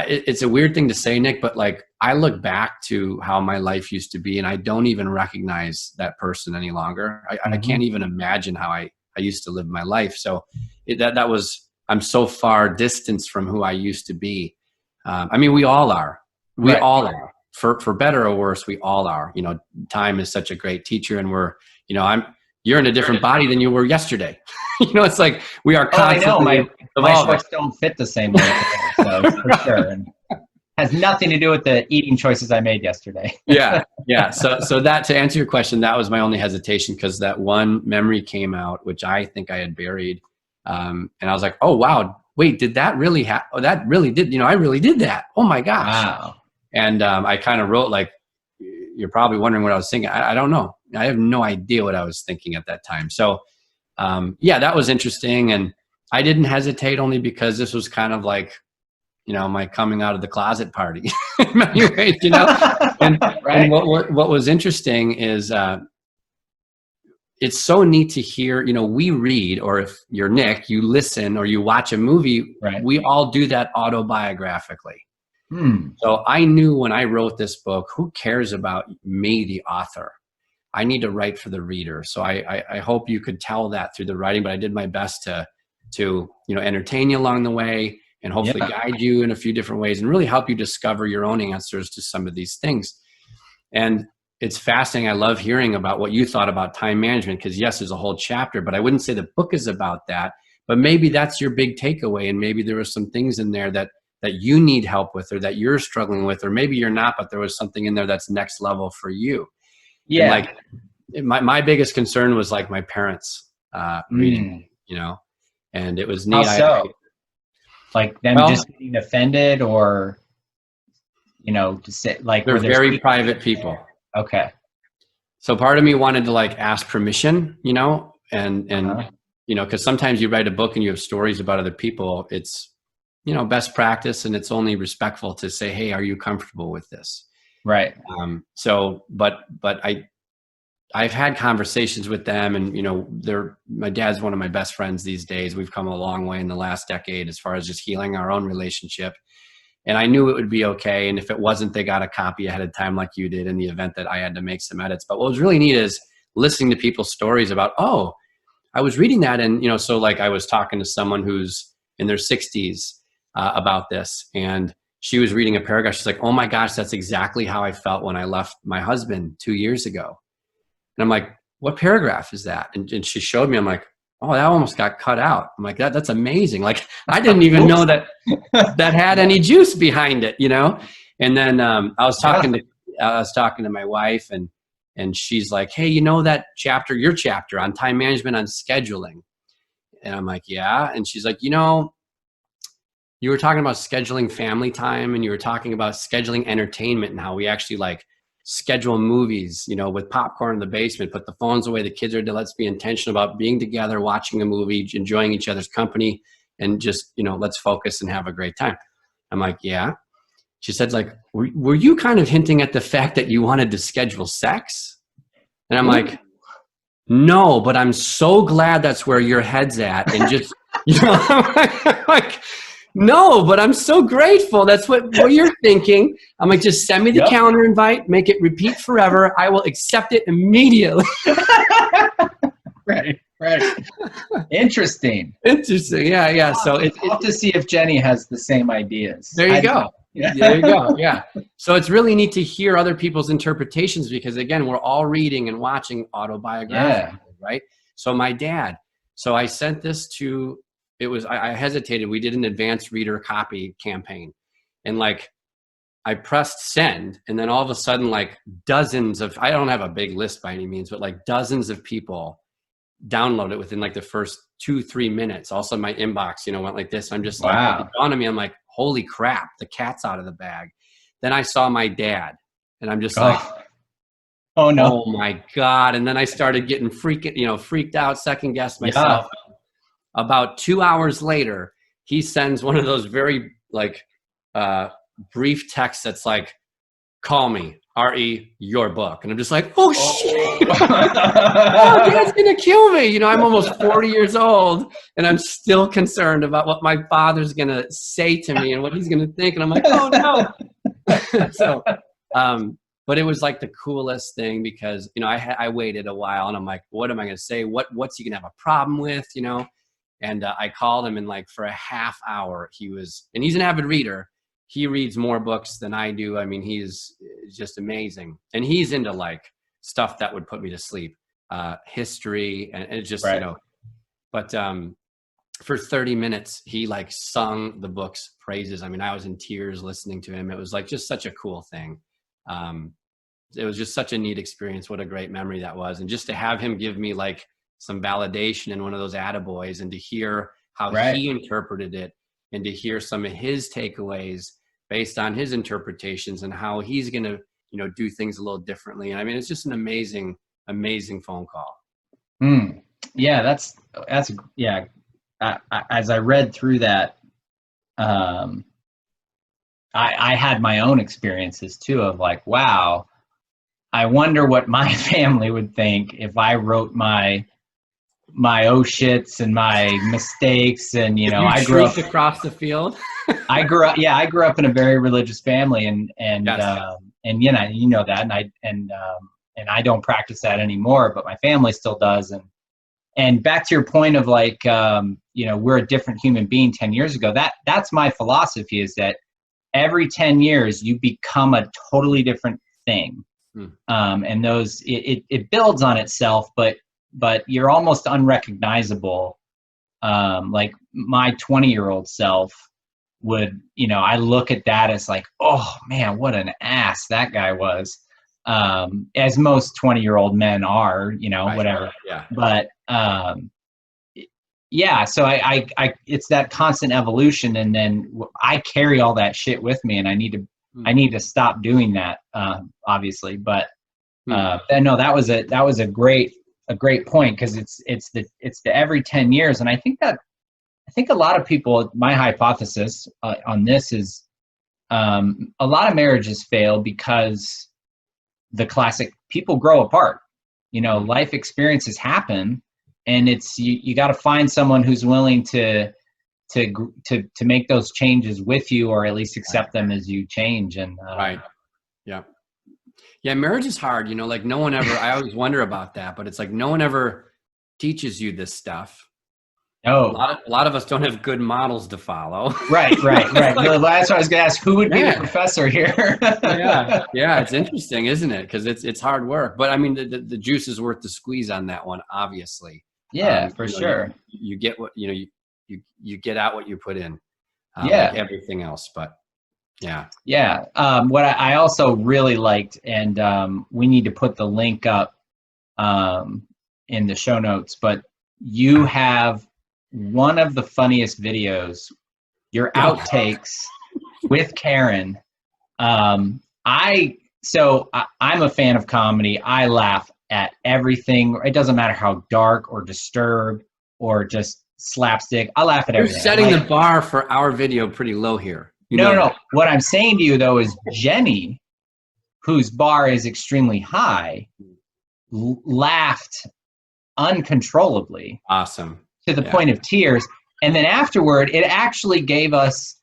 it's a weird thing to say, Nick, but like I look back to how my life used to be and I don't even recognize that person any longer. I can't even imagine how I used to live my life. So I'm so far distanced from who I used to be. I mean, we all are. We all are. For better or worse, we all are. Time is such a great teacher, and you're in a different body than you were yesterday. It's like we are constantly my shorts don't fit the same way today, so for sure. And has nothing to do with the eating choices I made yesterday. Yeah. So that, to answer your question, that was my only hesitation, because that one memory came out, which I think I had buried. And I was like, oh, wow, wait, did that really happen? Oh, that really did, I really did that. Oh my gosh. Wow. And I kind of wrote, like, you're probably wondering what I was thinking. I don't know. I have no idea what I was thinking at that time. So that was interesting. And I didn't hesitate only because this was kind of like, my coming out of the closet party. In many ways, and what was interesting is it's so neat to hear, we read, or if you're Nick, you listen or you watch a movie, we all do that autobiographically. So I knew when I wrote this book, who cares about me, the author? I need to write for the reader. So I hope you could tell that through the writing, but I did my best to entertain you along the way and hopefully guide you in a few different ways and really help you discover your own answers to some of these things. And it's fascinating. I love hearing about what you thought about time management, because yes, there's a whole chapter, but I wouldn't say the book is about that, but maybe that's your big takeaway. And maybe there were some things in there that you need help with, or that you're struggling with, or maybe you're not, but there was something in there that's next level for you. Yeah. And like my biggest concern was like my parents reading, and it was neat. How so? Like them just getting offended, or, to say, like, they're very private people. Okay. So part of me wanted to like ask permission, and because sometimes you write a book and you have stories about other people, it's, best practice, and it's only respectful to say, hey, are you comfortable with this? Right. But I've had conversations with them, and, my dad's one of my best friends these days. We've come a long way in the last decade as far as just healing our own relationship. And I knew it would be okay. And if it wasn't, they got a copy ahead of time like you did, in the event that I had to make some edits. But what was really neat is listening to people's stories about, oh, I was reading that, and so like I was talking to someone who's in their 60s about this, and she was reading a paragraph. She's like, "Oh my gosh, that's exactly how I felt when I left my husband 2 years ago." And I'm like, "What paragraph is that?" And she showed me. I'm like, "Oh, that almost got cut out." I'm like, that's amazing. Like, I didn't even know that had any juice behind it, And then I was talking to my wife, and she's like, "Hey, that chapter, your chapter on time management, on scheduling?" And I'm like, "Yeah." And she's like, "You were talking about scheduling family time, and you were talking about scheduling entertainment, and how we actually like schedule movies, with popcorn in the basement, put the phones away, the kids are to, let's be intentional about being together, watching a movie, enjoying each other's company, and just, let's focus and have a great time." I'm like, "Yeah." She said, like, were you kind of hinting at the fact that you wanted to schedule sex?" And I'm like, "No, but I'm so glad that's where your head's at." And just, I'm like, "No, but I'm so grateful that's what you're thinking." I'm like, "Just send me the calendar invite, make it repeat forever. I will accept it immediately." Right. Interesting. Yeah. So I'll have to see if Jenny has the same ideas. There you go. There you go. Yeah. So it's really neat to hear other people's interpretations, because again, we're all reading and watching autobiographies, right? So my dad, I sent this to, I hesitated. We did an advanced reader copy campaign, and like I pressed send, and then all of a sudden, like dozens of, I don't have a big list by any means, but like dozens of people download it within like the first 2-3 minutes. Also my inbox, went like this. I'm just like, it dawned on me. I'm like, holy crap, the cat's out of the bag. Then I saw my dad, and I'm just like, oh no, oh my God. And then I started getting freaked out, second guessed myself. About 2 hours later, he sends one of those very like brief texts that's like, "Call me, R.E., your book." And I'm just like, oh shit. Oh, Dad's gonna kill me. I'm almost 40 years old, and I'm still concerned about what my father's gonna say to me and what he's gonna think. And I'm like, oh no. So, but it was like the coolest thing, because I waited a while, and I'm like, what am I gonna say? What's he gonna have a problem with? And I called him, and like for a half hour, and he's an avid reader. He reads more books than I do. I mean, he's just amazing. And he's into like stuff that would put me to sleep, history, and it just, but for 30 minutes, he like sung the book's praises. I mean, I was in tears listening to him. It was like just such a cool thing. It was just such a neat experience. What a great memory that was. And just to have him give me like some validation in one of those attaboys, and to hear how he interpreted it, and to hear some of his takeaways based on his interpretations, and how he's going to, do things a little differently. And I mean, it's just an amazing, amazing phone call. Yeah, that's yeah. As I read through that, I had my own experiences too of like, wow, I wonder what my family would think if I wrote my oh shits and my mistakes. And I grew up across the field. I grew up in a very religious family, and that, and I don't practice that anymore, but my family still does. And back to your point of like, we're a different human being 10 years ago. That's my philosophy, is that every 10 years you become a totally different thing. And those, it builds on itself, but you're almost unrecognizable. Like my 20-year-old self would, I look at that as like, oh man, what an ass that guy was. As most 20-year-old men are, whatever. Yeah. But yeah, so I it's that constant evolution, and then I carry all that shit with me, and I need to stop doing that, obviously. But no, that was a great point, because it's the every 10 years, and I think a lot of people, my hypothesis on this is a lot of marriages fail because the classic people grow apart. Life experiences happen, and it's you got to find someone who's willing to make those changes with you, or at least accept them as you change. And right. Yeah, marriage is hard. Like no one ever. I always wonder about that, but it's like no one ever teaches you this stuff. Oh, A lot of us don't have good models to follow. right. No, that's what I was going to ask. Who would be the professor here? Yeah, it's interesting, isn't it? Because it's hard work. But I mean, the juice is worth the squeeze on that one, obviously. Yeah, for sure. You get what you get out what you put in, Yeah, like everything else. But yeah. What I also really liked, and we need to put the link up in the show notes, but you have one of the funniest videos, your outtakes with Karen. I'm a fan of comedy. I laugh at everything. It doesn't matter how dark or disturbed or just slapstick. I laugh at everything. You're setting the bar for our video pretty low here. No. What I'm saying to you though is Jenny, whose bar is extremely high, laughed uncontrollably. Awesome. To the point of tears. And then afterward, it actually gave us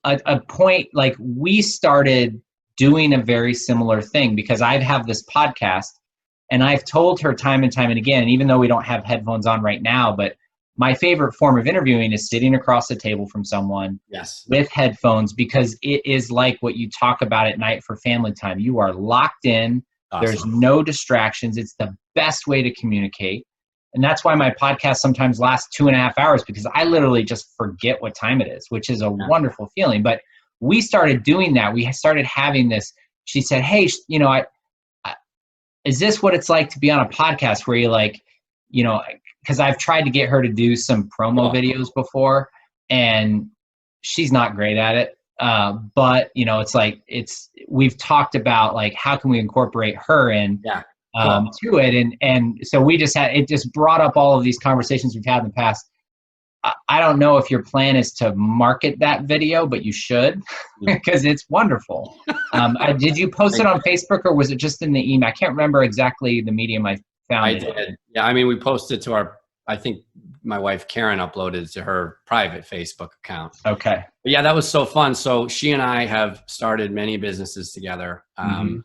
a point, like we started doing a very similar thing, because I'd have this podcast and I've told her time and time and again, and even though we don't have headphones on right now, but my favorite form of interviewing is sitting across the table from someone with headphones, because it is like what you talk about at night for family time. You are locked in. Awesome. There's no distractions. It's the best way to communicate. And that's why my podcast sometimes lasts 2.5 hours, because I literally just forget what time it is, which is a wonderful feeling. But we started doing that. We started having this. She said, hey, is this what it's like to be on a podcast where you like, because I've tried to get her to do some promo videos before, and she's not great at it. But it's like, we've talked about like, how can we incorporate her in to it. And so we it just brought up all of these conversations we've had in the past. I don't know if your plan is to market that video, but you should, because it's wonderful. Did you post it on Facebook, or was it just in the email? I can't remember exactly the medium I found. I did. Yeah, I mean, we posted to I think my wife Karen uploaded to her private Facebook account. Okay. But yeah, that was so fun. So she and I have started many businesses together, and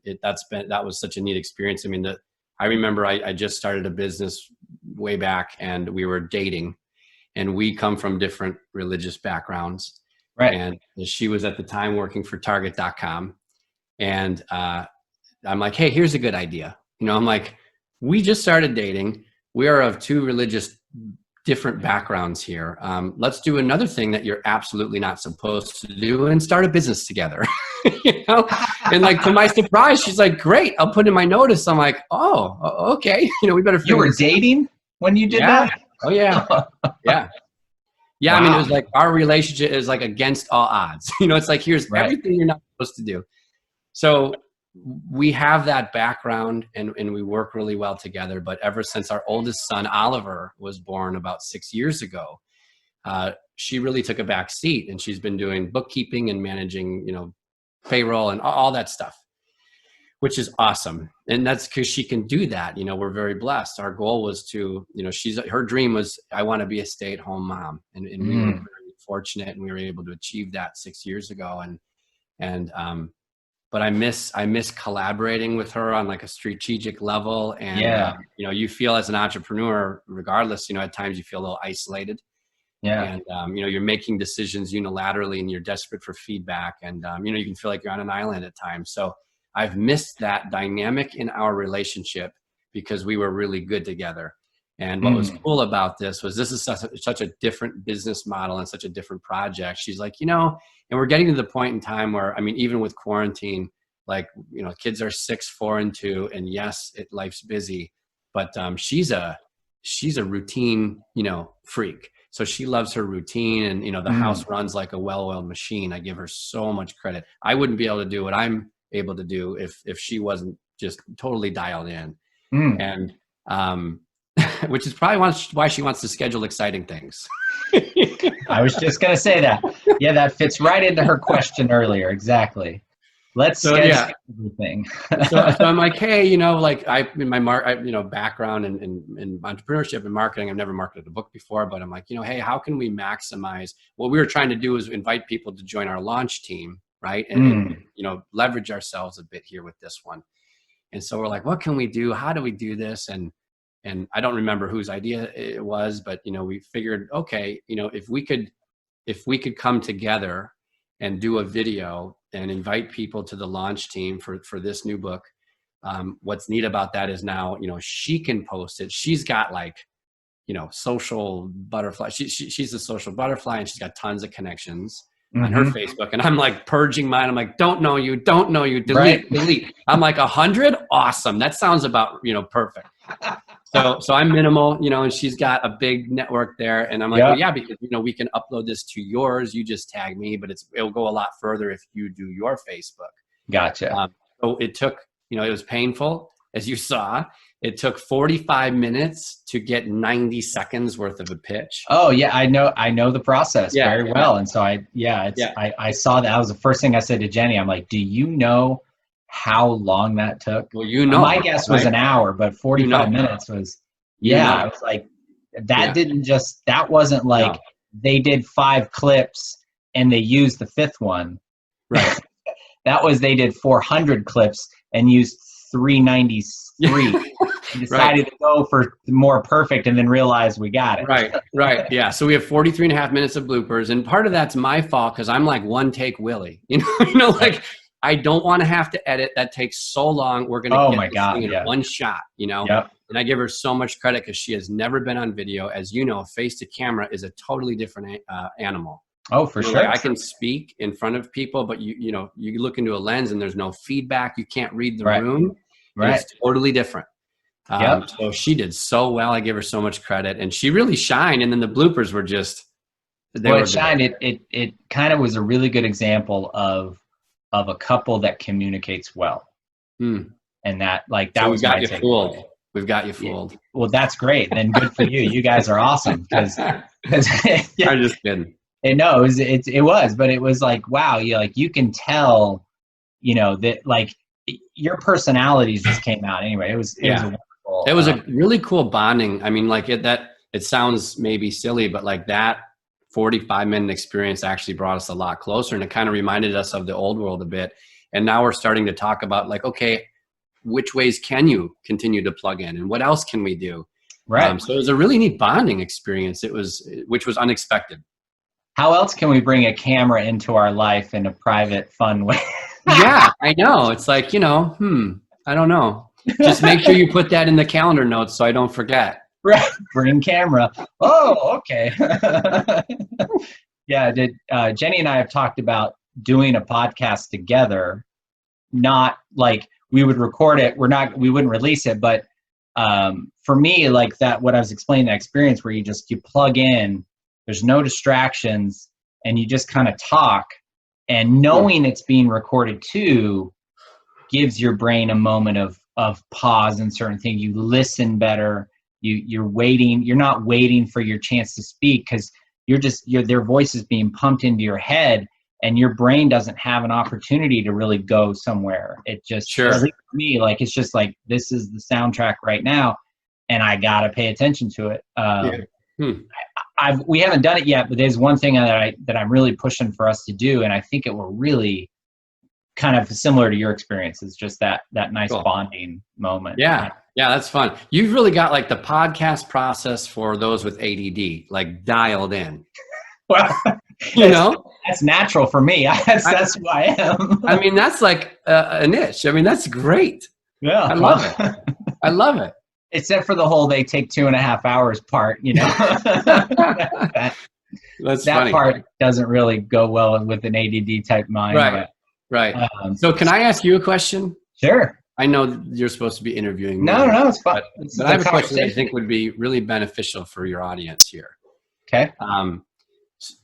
that was such a neat experience. I mean, I remember I just started a business way back, and we were dating, and we come from different religious backgrounds. Right. And she was at the time working for Target.com, and I'm like, hey, here's a good idea. I'm like, we just started dating. We are of two religious different backgrounds here. Let's do another thing that you're absolutely not supposed to do, and start a business together. And like, to my surprise, she's like, great, I'll put in my notice. I'm like, oh, okay. We better. You were dating when you did that? Oh yeah. Yeah. Wow. I mean, it was like our relationship is like against all odds. It's like, here's everything you're not supposed to do. So we have that background, and we work really well together. But ever since our oldest son, Oliver, was born about 6 years ago, she really took a back seat, and she's been doing bookkeeping and managing, payroll and all that stuff, which is awesome. And that's because she can do that. We're very blessed. Our goal was to, her dream was, I want to be a stay-at-home mom. And we were very fortunate, and we were able to achieve that 6 years ago. But I miss collaborating with her on like a strategic level. And, you feel as an entrepreneur, regardless, at times you feel a little isolated. Yeah. And, you're making decisions unilaterally, and you're desperate for feedback. And, you can feel like you're on an island at times. So I've missed that dynamic in our relationship, because we were really good together. And what was cool about this is such a different business model and such a different project. She's like, and we're getting to the point in time where, I mean, even with quarantine, like, kids are 6, 4, and 2, and yes, life's busy, but she's a routine, freak. So she loves her routine, and, the house runs like a well-oiled machine. I give her so much credit. I wouldn't be able to do what I'm able to do if she wasn't just totally dialed in. And which is probably why she wants to schedule exciting things. I was just going to say that. Yeah, that fits right into her question earlier. Exactly. Let's schedule everything. so I'm like, hey, in my background in entrepreneurship and marketing, I've never marketed a book before, but I'm like, hey, how can we maximize what we were trying to do is invite people to join our launch team, right? And leverage ourselves a bit here with this one. And so we're like, what can we do? How do we do this? And and I don't remember whose idea it was, but, we figured, okay, if we could come together and do a video and invite people to the launch team for this new book. What's neat about that is now, she can post it. She's got like, social butterfly. She's a social butterfly, and she's got tons of connections on her Facebook. And I'm like purging mine. I'm like, don't know you, delete. I'm like 100. Awesome. That sounds about, perfect. So I'm minimal, and she's got a big network there. And I'm like, well, yeah, because, we can upload this to yours. You just tag me, but it'll go a lot further if you do your Facebook. Gotcha. So it took, it was painful, as you saw. It took 45 minutes to get 90 seconds worth of a pitch. Oh yeah, I know the process very well. And so I saw that. That was the first thing I said to Jenny. I'm like, do you know how long that took? Well, my guess was an hour, but 45 minutes was, I was like, that wasn't like they did 5 clips and they used the 5th one. Right. That was, they did 400 clips and used 393. And decided to go for more perfect, and then realized we got it. Right. Yeah. So we have 43 and a half minutes of bloopers, and part of that's my fault because I'm like one take Willie. Like I don't want to have to edit. That takes so long. We're gonna get this thing in one shot. And I give her so much credit because she has never been on video. As you know, face to camera is a totally different animal. Oh, for sure. Like I can speak in front of people, but you look into a lens and there's no feedback. You can't read the room. Right. It's totally different. So she did so well. I give her so much credit, and she really shined. And then the bloopers were just, it shined. It kind of was a really good example of a couple that communicates well. And that, like, that was got you fooled. We've got you fooled. Well, that's great. Then good for you. You guys are awesome. Because I'm just kidding. No, it was, but it was like, wow, you can tell, that like your personalities just came out anyway. It was wonderful. It was a really cool bonding. I mean, like it sounds maybe silly, but like that 45-minute experience actually brought us a lot closer, and it kind of reminded us of the old world a bit. And now we're starting to talk about like, okay, which ways can you continue to plug in, and what else can we do? Right. So it was a really neat bonding experience. Which was unexpected. How else can we bring a camera into our life in a private, fun way? Yeah, I know. It's like, I don't know. Just make sure you put that in the calendar notes so I don't forget. Right. Bring camera. Oh, okay. Yeah. Jenny and I have talked about doing a podcast together. Not like we would record it. We wouldn't release it. But for me, like that, what I was explaining, that experience where you plug in, there's no distractions, and you just kind of talk, and knowing it's being recorded too gives your brain a moment of pause and certain things. You listen better. You're waiting. You're not waiting for your chance to speak, because their voice is being pumped into your head, and your brain doesn't have an opportunity to really go somewhere. It just, at least for me, like, it's just like, this is the soundtrack right now, and I got to pay attention to it. We haven't done it yet, but there's one thing that I'm really pushing for us to do, and I think it will really kind of similar to your experience. It's just that nice bonding moment. Yeah, that's fun. You've really got like the podcast process for those with ADD, like dialed in. Well, that's natural for me. That's who I am. I mean, that's like a niche. I mean, that's great. Yeah, I love it. I love it. Except for the whole they take 2.5 hours part, That's that funny. part doesn't really go well with an ADD type mind. Right. So can I ask you a question? Sure. I know you're supposed to be interviewing me. No, it's fine. But I have a question that I think would be really beneficial for your audience here. Okay.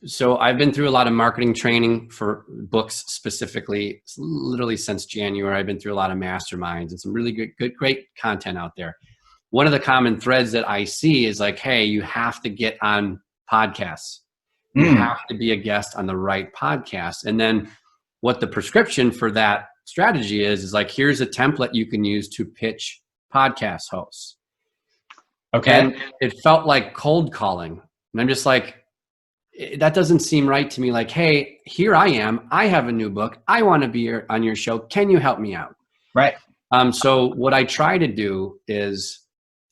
So I've been through a lot of marketing training for books specifically, literally since January. I've been through a lot of masterminds and some really great content out there. One of the common threads that I see is like, hey, you have to get on podcasts. You have to be a guest on the right podcast. And then what the prescription for that strategy is like, here's a template you can use to pitch podcast hosts. Okay. And it felt like cold calling. And I'm just like, that doesn't seem right to me. Like, hey, here I am. I have a new book. I want to be on your show. Can you help me out? Right. So what I try to do is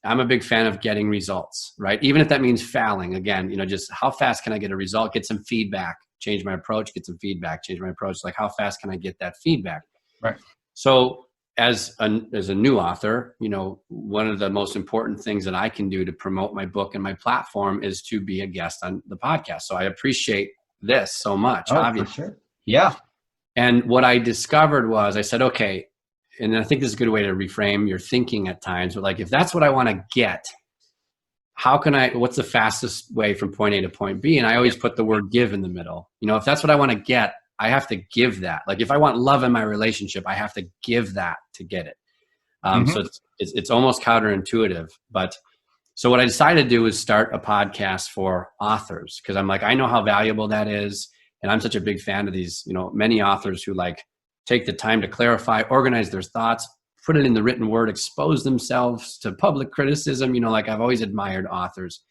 I'm a big fan of getting results, right? Even if that means failing again, just how fast can I get a result, get some feedback, change my approach, get some feedback, change my approach. Like how fast can I get that feedback? Right. So as a new author, one of the most important things that I can do to promote my book and my platform is to be a guest on the podcast. So I appreciate this so much. Obviously. For sure. Yeah. And what I discovered was I said, okay, and I think this is a good way to reframe your thinking at times, but like, if that's what I want to get, what's the fastest way from point A to point B? And I always put the word give in the middle. If that's what I want to get, I have to give that. Like if I want love in my relationship, I have to give that to get it. So it's almost counterintuitive. But so what I decided to do is start a podcast for authors, because I'm like, I know how valuable that is. And I'm such a big fan of these, many authors who like take the time to clarify, organize their thoughts, put it in the written word, expose themselves to public criticism. Like I've always admired authors.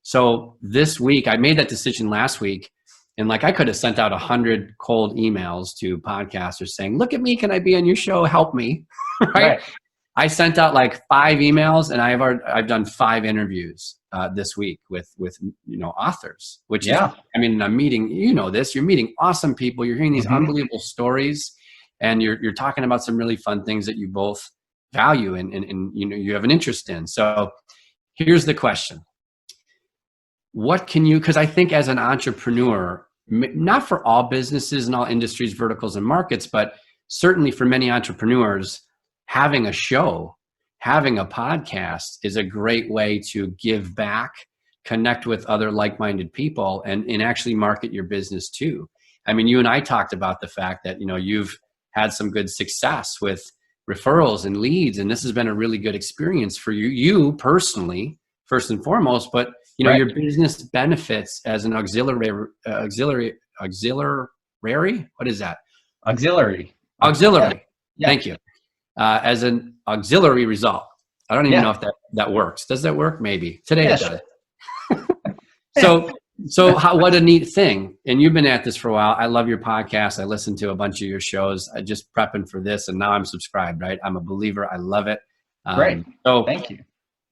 So this week, I made that decision last week. And like I could have sent out 100 cold emails to podcasters saying, look at me, can I be on your show? Help me. Right? I sent out like 5 emails, and I've done 5 interviews this week with authors, which is, I'm meeting, you're meeting awesome people. You're hearing these unbelievable stories, and you're talking about some really fun things that you both value and you have an interest in. So here's the question. What can you, because I think as an entrepreneur, not for all businesses and all industries, verticals, and markets, but certainly for many entrepreneurs, having a show, having a podcast is a great way to give back, connect with other like-minded people, and actually market your business too. I mean, you and I talked about the fact that, you've had some good success with referrals and leads, and this has been a really good experience for you personally, first and foremost, but your business benefits as an auxiliary. What is that? Auxiliary. Yeah. Thank you. As an auxiliary result. I don't even know if that works. Does that work? Maybe. Today it does. So what a neat thing. And you've been at this for a while. I love your podcast. I listened to a bunch of your shows. I just prepping for this, and now I'm subscribed, right? I'm a believer. I love it. Great. So thank you.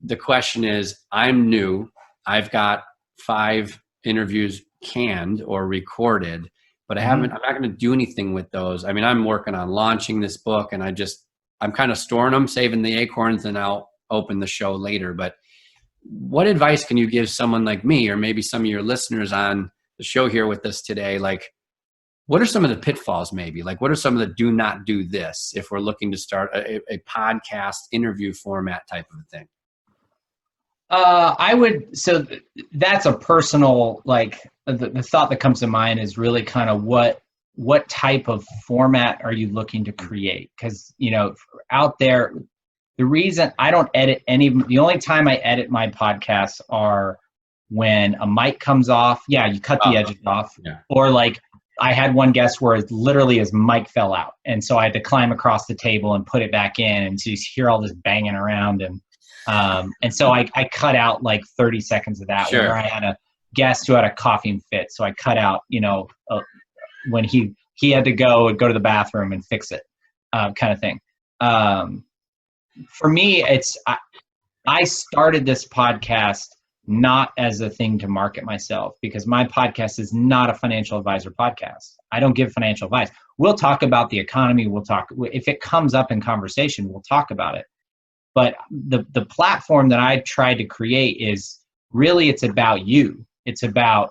The question is, I'm new. I've got 5 interviews canned or recorded, but I'm not going to do anything with those. I mean, I'm working on launching this book, and I'm kind of storing them, saving the acorns, and I'll open the show later. But what advice can you give someone like me, or maybe some of your listeners on the show here with us today? Like, what are some of the pitfalls maybe? Like, what are some of the do not do this if we're looking to start a podcast interview format type of a thing? So that's a personal, like the thought that comes to mind is really kind of what type of format are you looking to create? Because, out there, the reason I don't edit the only time I edit my podcasts are when a mic comes off. Yeah, you cut the edges off. Yeah. Or like I had one guest where literally his mic fell out. And so I had to climb across the table and put it back in. And so you hear all this banging around. And so I cut out like 30 seconds of that. Sure. Where I had a guest who had a coughing fit. So I cut out, when he had to go to the bathroom and fix it, kind of thing. For me, I started this podcast not as a thing to market myself, because my podcast is not a financial advisor podcast. I don't give financial advice. We'll talk about the economy. If it comes up in conversation, we'll talk about it. But the platform that I tried to create is really, it's about you. It's about,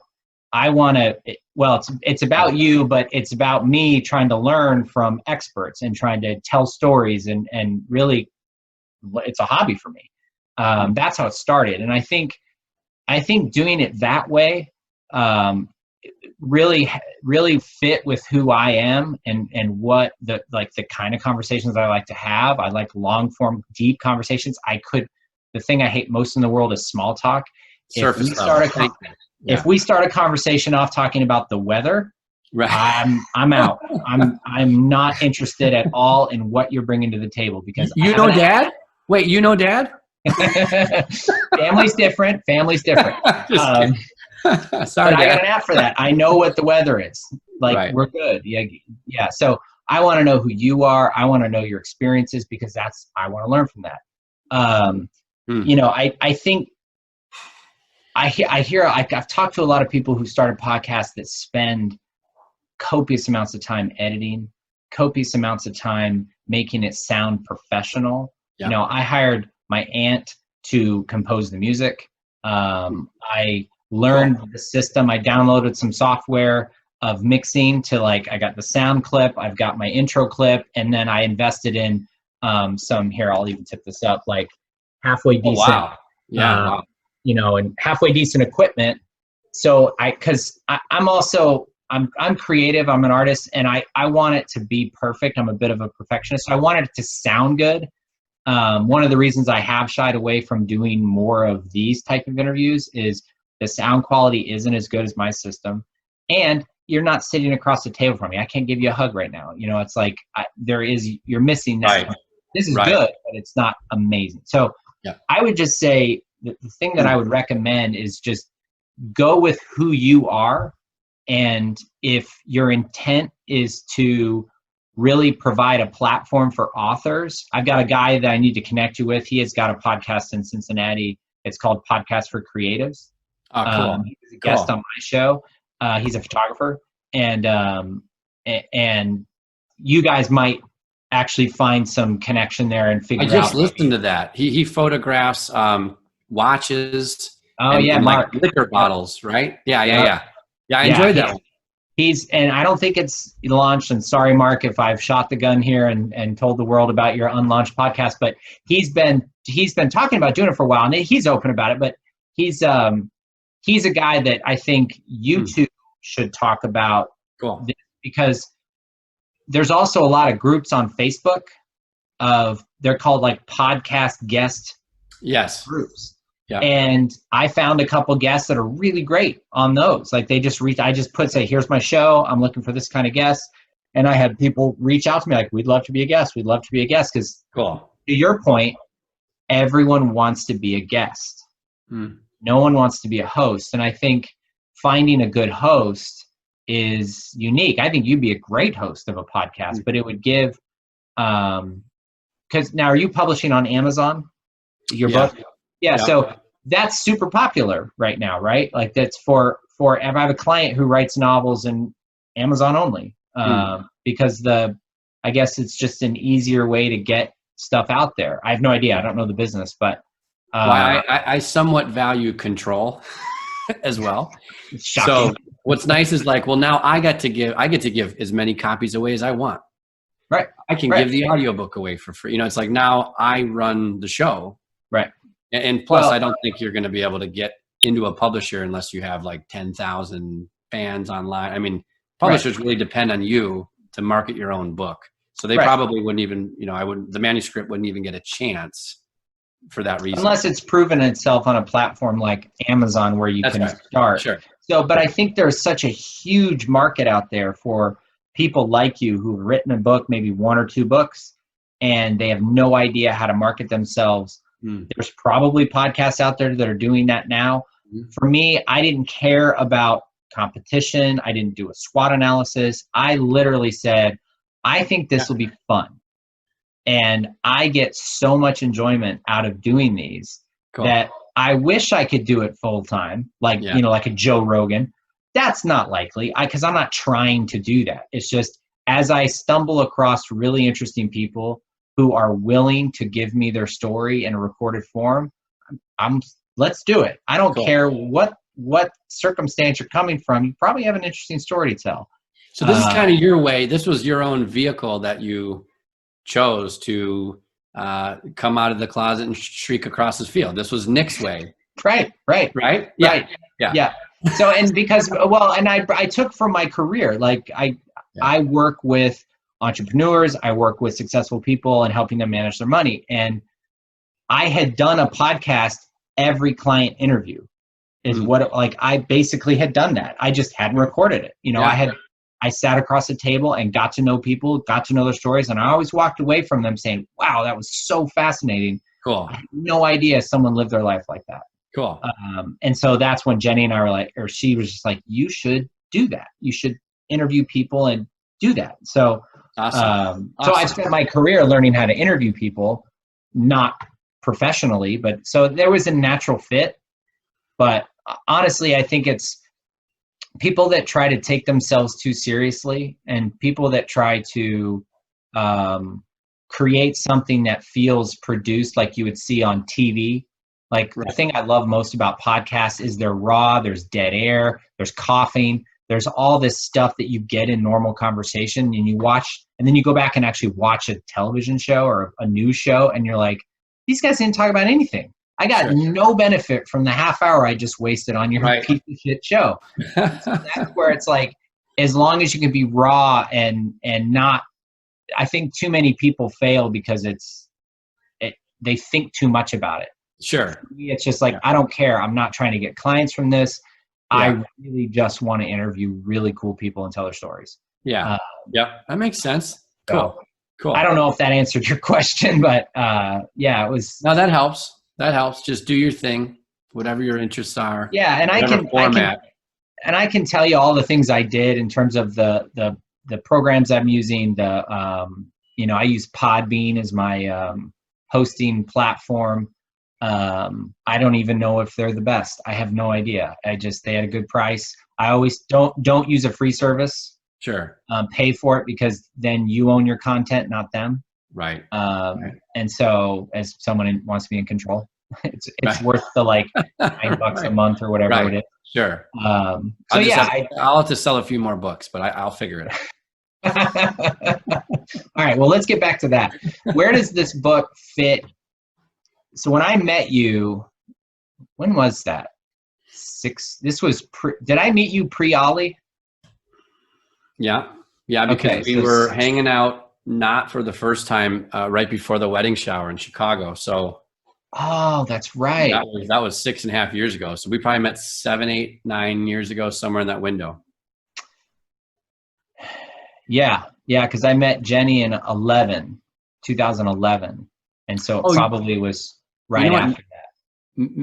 it's about you, but it's about me trying to learn from experts and trying to tell stories, and really it's a hobby for me. That's how it started. And I think doing it that way really fit with who I am and what the kind of conversations I like to have. I like long form, deep conversations. The thing I hate most in the world is small talk. If we start a conversation off talking about the weather, right, I'm out. I'm not interested at all in what you're bringing to the table, because Dad? Wait, Dad? Family's different. Sorry, but I got an app for that. I know what the weather is. We're good. Yeah. So I want to know who you are. I want to know your experiences, because I want to learn from that. you know, I think I've talked to a lot of people who started podcasts that spend copious amounts of time editing, copious amounts of time making it sound professional. Yeah. You know, I hired my aunt to compose the music. I learned the system. I downloaded some software of mixing to, like, I got the sound clip, I've got my intro clip, and then I invested in some, here, I'll even tip this up, like halfway decent. Oh, wow. Yeah. Wow. You know, and halfway decent equipment. So I'm creative, I'm an artist, and I want it to be perfect. I'm a bit of a perfectionist. So I wanted it to sound good. One of the reasons I have shied away from doing more of these type of interviews is the sound quality isn't as good as my system. And you're not sitting across the table from me. I can't give you a hug right now. You know, it's like you're missing that. Right. This is good, but it's not amazing. So I would just say the thing that I would recommend is just go with who you are. And if your intent is to really provide a platform for authors, I've got a guy that I need to connect you with. He has got a podcast in Cincinnati. It's called Podcast for Creatives. Oh, cool. He was a guest on my show. He's a photographer, and you guys might actually find some connection there and figure out. I just listened to that. He photographs watches. And Mark. Like liquor bottles, right? Yeah. I enjoyed that one. And I don't think it's launched, and sorry, Mark, if I've shot the gun here and told the world about your unlaunched podcast, but he's been talking about doing it for a while, and he's open about it, but he's a guy that I think you two should talk about. Cool. Because there's also a lot of groups on Facebook they're called like podcast guest groups. Yeah. And I found a couple guests that are really great on those. Like I just say, here's my show. I'm looking for this kind of guest. And I had people reach out to me like, we'd love to be a guest. We'd love to be a guest. Because to your point, everyone wants to be a guest. No one wants to be a host. And I think finding a good host is unique. I think you'd be a great host of a podcast, but it would give, because now, are you publishing on Amazon, your book? Yeah, so that's super popular right now, right? Like that's for I have a client who writes novels in Amazon only, because I guess it's just an easier way to get stuff out there. I have no idea. I don't know the business, but I somewhat value control as well. Shocking. So what's nice is like, well, now I get to give as many copies away as I want. Right. I can give the audiobook away for free. You know, it's like now I run the show. Right. And plus, I don't think you're going to be able to get into a publisher unless you have like 10,000 fans online. I mean, publishers really depend on you to market your own book. So they probably wouldn't even, the manuscript wouldn't even get a chance for that reason. Unless it's proven itself on a platform like Amazon where you can start. Sure. So, but I think there's such a huge market out there for people like you who've written a book, maybe one or two books, and they have no idea how to market themselves. There's probably podcasts out there that are doing that now. For me, I didn't care about competition. I didn't do a SWOT analysis. I literally said, I think this will be fun. And I get so much enjoyment out of doing these that I wish I could do it full time, like, like a Joe Rogan. That's not likely because I'm not trying to do that. It's just as I stumble across really interesting people who are willing to give me their story in a recorded form, let's do it. I don't care what circumstance you're coming from. You probably have an interesting story to tell. So this is kind of your way. This was your own vehicle that you chose to come out of the closet and shriek across this field. This was Nick's way. Right. Yeah. So, and because, and I took from my career, like I work with entrepreneurs, I work with successful people and helping them manage their money. And I had done a podcast, every client interview is I basically had done that. I just hadn't recorded it. I sat across the table and got to know people, got to know their stories. And I always walked away from them saying, wow, that was so fascinating. Cool. I had no idea someone lived their life like that. Cool. And so that's when Jenny and I were like, or she was just like, you should do that. You should interview people and do that. So, awesome. So I spent my career learning how to interview people, not professionally, but so there was a natural fit. But honestly, I think it's people that try to take themselves too seriously and people that try to create something that feels produced like you would see on TV. Like the thing I love most about podcasts is they're raw, there's dead air, there's coughing, there's all this stuff that you get in normal conversation, and you watch, and then you go back and actually watch a television show or a news show, and you're like, these guys didn't talk about anything. I got no benefit from the half hour I just wasted on your piece of shit show. So that's where it's like, as long as you can be raw and not, I think too many people fail because they think too much about it. Sure. For me, it's just like, I don't care. I'm not trying to get clients from this. I really just want to interview really cool people and tell their stories. Yeah. That makes sense. Cool. So, Cool. I don't know if that answered your question, but yeah, it was. No, that helps. That helps. Just do your thing, whatever your interests are. Yeah. And I can tell you all the things I did in terms of the programs I'm using. I use Podbean as my hosting platform. I don't even know if they're the best. I have no idea. They had a good price. I always don't use a free service. Sure. Pay for it because then you own your content, not them. Right. And so as someone wants to be in control, it's worth the like $9 a month or whatever it is. Sure. I'll have to sell a few more books, but I'll figure it out. All right. Well, let's get back to that. Where does this book fit? So when I met you, when was that? Did I meet you pre-Ollie? Yeah. Yeah. Because we were hanging out, not for the first time, right before the wedding shower in Chicago. So. Oh, that's right. That was 6.5 years ago. So we probably met 7, 8, 9 years ago, somewhere in that window. Yeah. Yeah. Cause I met Jenny in 2011. And so it probably was right after that.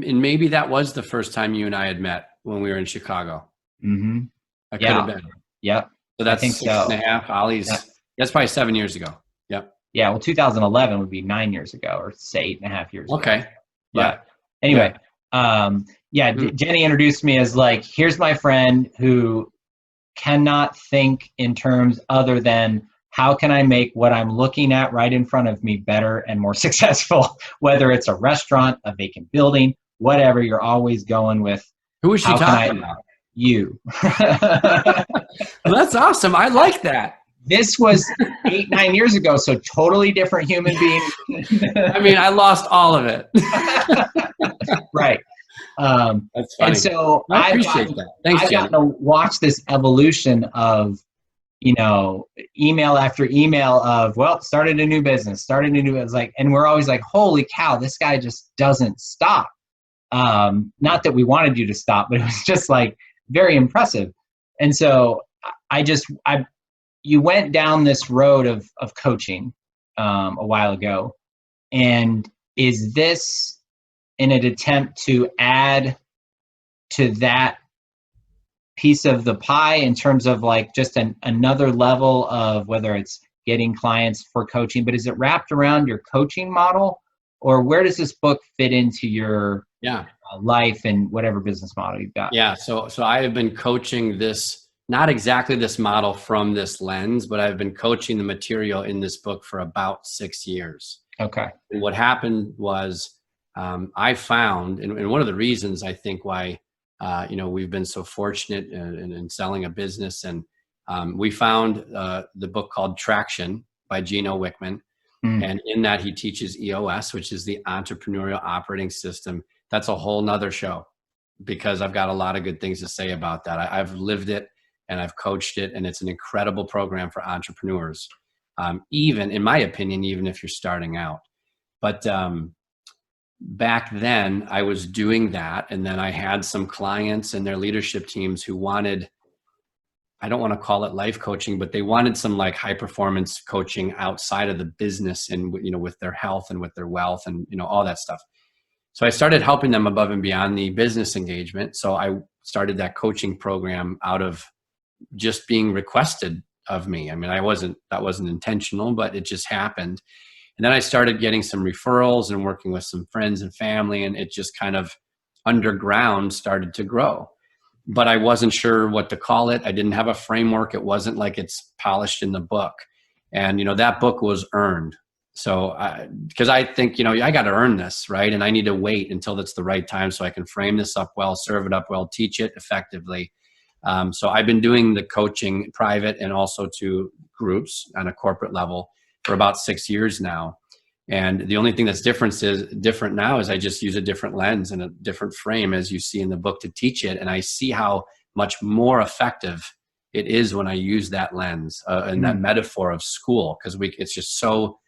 And maybe that was the first time you and I had met when we were in Chicago. Mm-hmm. I could have been. Yep. So that's 6.5. Ollie's. That's probably 7 years ago. Yep. Yeah. Well, 2011 would be 9 years ago, or say 8.5 years ago. Okay. But anyway, Jenny introduced me as like, here's my friend who cannot think in terms other than how can I make what I'm looking at right in front of me better and more successful, whether it's a restaurant, a vacant building, whatever. You're always going with. Who is she talking about? You. Well, that's awesome. I like that. This was 8, 9 years ago, so totally different human being. I mean, I lost all of it. Right. That's funny. And so I appreciate that. Thanks, I've gotten to watch this evolution of, email after email of, started a new business, like, and we're always like, holy cow, this guy just doesn't stop. Not that we wanted you to stop, but it was just like very impressive. And so you went down this road of coaching a while ago. And is this in an attempt to add to that piece of the pie in terms of like just another level of whether it's getting clients for coaching, but is it wrapped around your coaching model, or where does this book fit into your life and whatever business model you've got? Yeah. So I have been coaching this, not exactly this model from this lens, but I've been coaching the material in this book for about 6 years. Okay. And what happened was I found, and one of the reasons I think why, we've been so fortunate in selling a business, and we found the book called Traction by Gino Wickman. And in that he teaches EOS, which is the Entrepreneurial Operating System. That's a whole nother show because I've got a lot of good things to say about that. I've lived it and I've coached it, and it's an incredible program for entrepreneurs. Even in my opinion, even if you're starting out. But back then I was doing that. And then I had some clients and their leadership teams who wanted, I don't want to call it life coaching, but they wanted some like high performance coaching outside of the business and, with their health and with their wealth and, all that stuff. So I started helping them above and beyond the business engagement. So I started that coaching program out of just being requested of me. I mean, that wasn't intentional, but it just happened. And then I started getting some referrals and working with some friends and family, and it just kind of underground started to grow. But I wasn't sure what to call it. I didn't have a framework. It wasn't like it's polished in the book. And, that book was earned. So, because I think, I got to earn this, right? And I need to wait until it's the right time so I can frame this up well, serve it up well, teach it effectively. So I've been doing the coaching private and also to groups on a corporate level for about 6 years now. And the only thing that's different now is I just use a different lens and a different frame, as you see in the book, to teach it. And I see how much more effective it is when I use that lens and that metaphor of school, because it's just so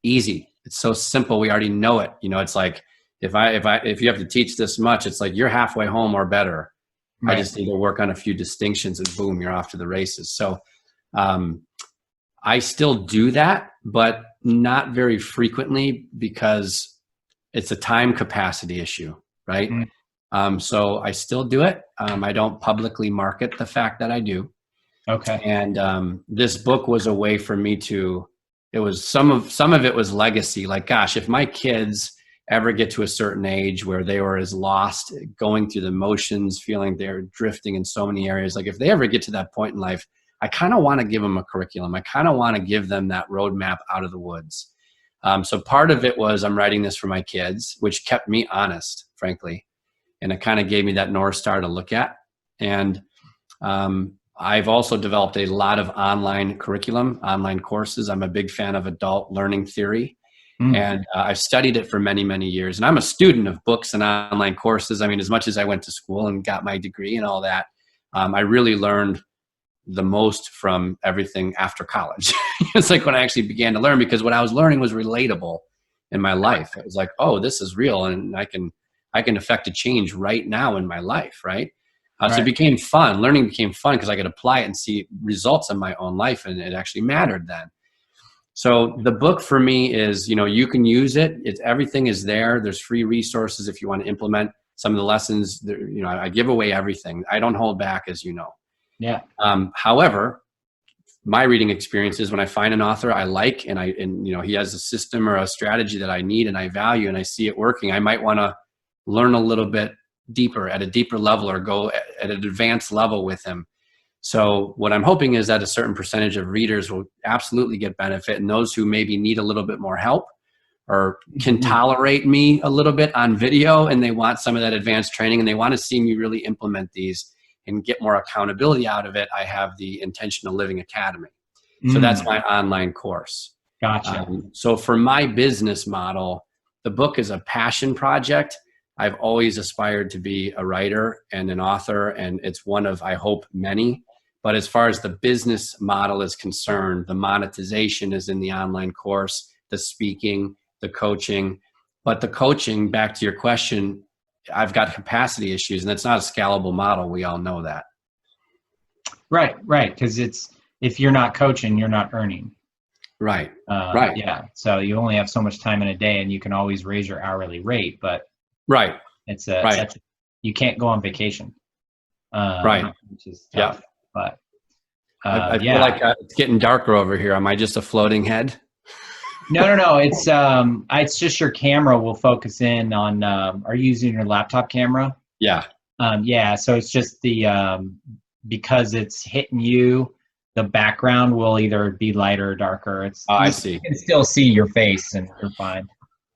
easy. It's so simple. We already know it. It's like if you have to teach this much, it's like you're halfway home or better. Right. I just need to work on a few distinctions and boom, you're off to the races. So I still do that, but not very frequently because it's a time capacity issue, right? So I still do it. I don't publicly market the fact that I do. Okay. And this book was a way for me to, it was some of it was legacy. Like, gosh, if my kids ever get to a certain age where they were as lost, going through the motions, feeling they're drifting in so many areas, like if they ever get to that point in life, I kind of want to give them a curriculum. I kind of want to give them that roadmap out of the woods. So part of it was I'm writing this for my kids, which kept me honest, frankly. And it kind of gave me that North Star to look at. And I've also developed a lot of online curriculum, online courses. I'm a big fan of adult learning theory. And I've studied it for many, many years. And I'm a student of books and online courses. I mean, as much as I went to school and got my degree and all that, I really learned the most from everything after college. It's like when I actually began to learn, because what I was learning was relatable in my life. It was like, oh, this is real, and I can affect a change right now in my life, right? So it became fun. Learning became fun because I could apply it and see results in my own life, and it actually mattered then. So the book for me is, you can use it. Everything is there. There's free resources if you want to implement some of the lessons. I give away everything. I don't hold back, as you know. Yeah. However, my reading experience is when I find an author I like and he has a system or a strategy that I need and I value and I see it working, I might want to learn a little bit deeper at a deeper level or go at an advanced level with him. So what I'm hoping is that a certain percentage of readers will absolutely get benefit, and those who maybe need a little bit more help or can tolerate me a little bit on video and they want some of that advanced training and they want to see me really implement these and get more accountability out of it, I have the Intentional Living Academy. So that's my online course. Gotcha. So for my business model, the book is a passion project. I've always aspired to be a writer and an author, and it's one of, I hope, many. But as far as the business model is concerned, the monetization is in the online course, the speaking, the coaching. But the coaching, back to your question, I've got capacity issues, and that's not a scalable model. We all know that. Right. Because if you're not coaching, you're not earning. Right. Yeah. So you only have so much time in a day, and you can always raise your hourly rate, but you can't go on vacation. Which is tough. But I feel like it's getting darker over here. Am I just a floating head? No. It's just your camera will focus in on. Are you using your laptop camera? Yeah. So it's just because it's hitting you, the background will either be lighter or darker. I see. You can still see your face, and you're fine.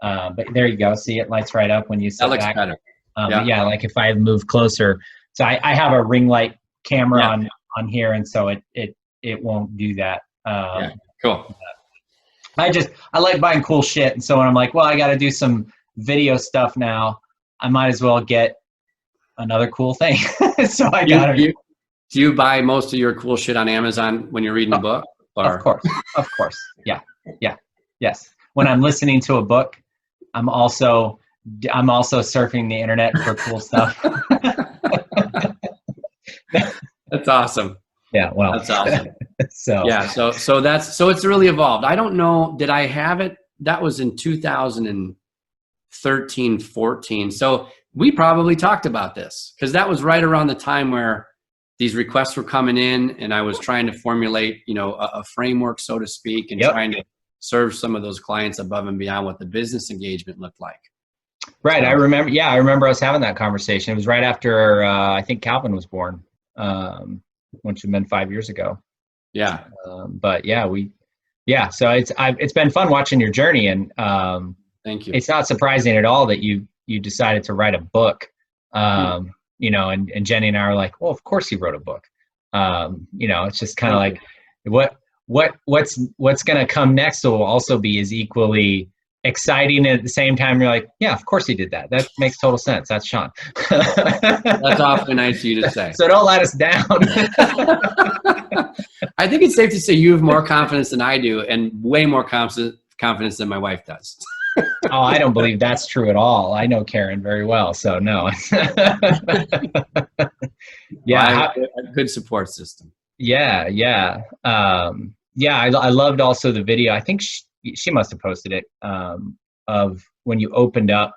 But there you go. See, it lights right up when you sit back. That looks better. But like if I move closer, so I have a ring light camera on here, and so it won't do that. Cool. I like buying cool shit, and so when I'm like, well, I got to do some video stuff now, I might as well get another cool thing. So I got to. Do you buy most of your cool shit on Amazon when you're reading a book? Or? Of course. Yeah. Yes. When I'm listening to a book, I'm also surfing the internet for cool stuff. That's awesome. Yeah, well, that's awesome. So it's really evolved. I don't know. Did I have it? That was in 2013, 14. So we probably talked about this because that was right around the time where these requests were coming in, and I was trying to formulate, a framework, so to speak, and trying to serve some of those clients above and beyond what the business engagement looked like. Right. So, I remember. Yeah, I remember us having that conversation. It was right after I think Calvin was born, which had been 5 years ago. yeah. But yeah, so it's been fun watching your journey, and Thank you. it's not surprising at all that you decided to write a book. You know, and Jenny and I are like, well, of course he wrote a book. You know, it's just kind of like what's going to come next will also be as equally exciting. At the same time, you're like, yeah, of course he did that. That makes total sense. That's Sean. That's awfully nice of you to say. So don't let us down. I think it's safe to say you have more confidence than I do, and way more confidence than my wife does. Oh, I don't believe that's true at all. I know Karen very well, so no. Yeah, Well, a good support system. yeah. I loved also the video. I think she must have posted it, of when you opened up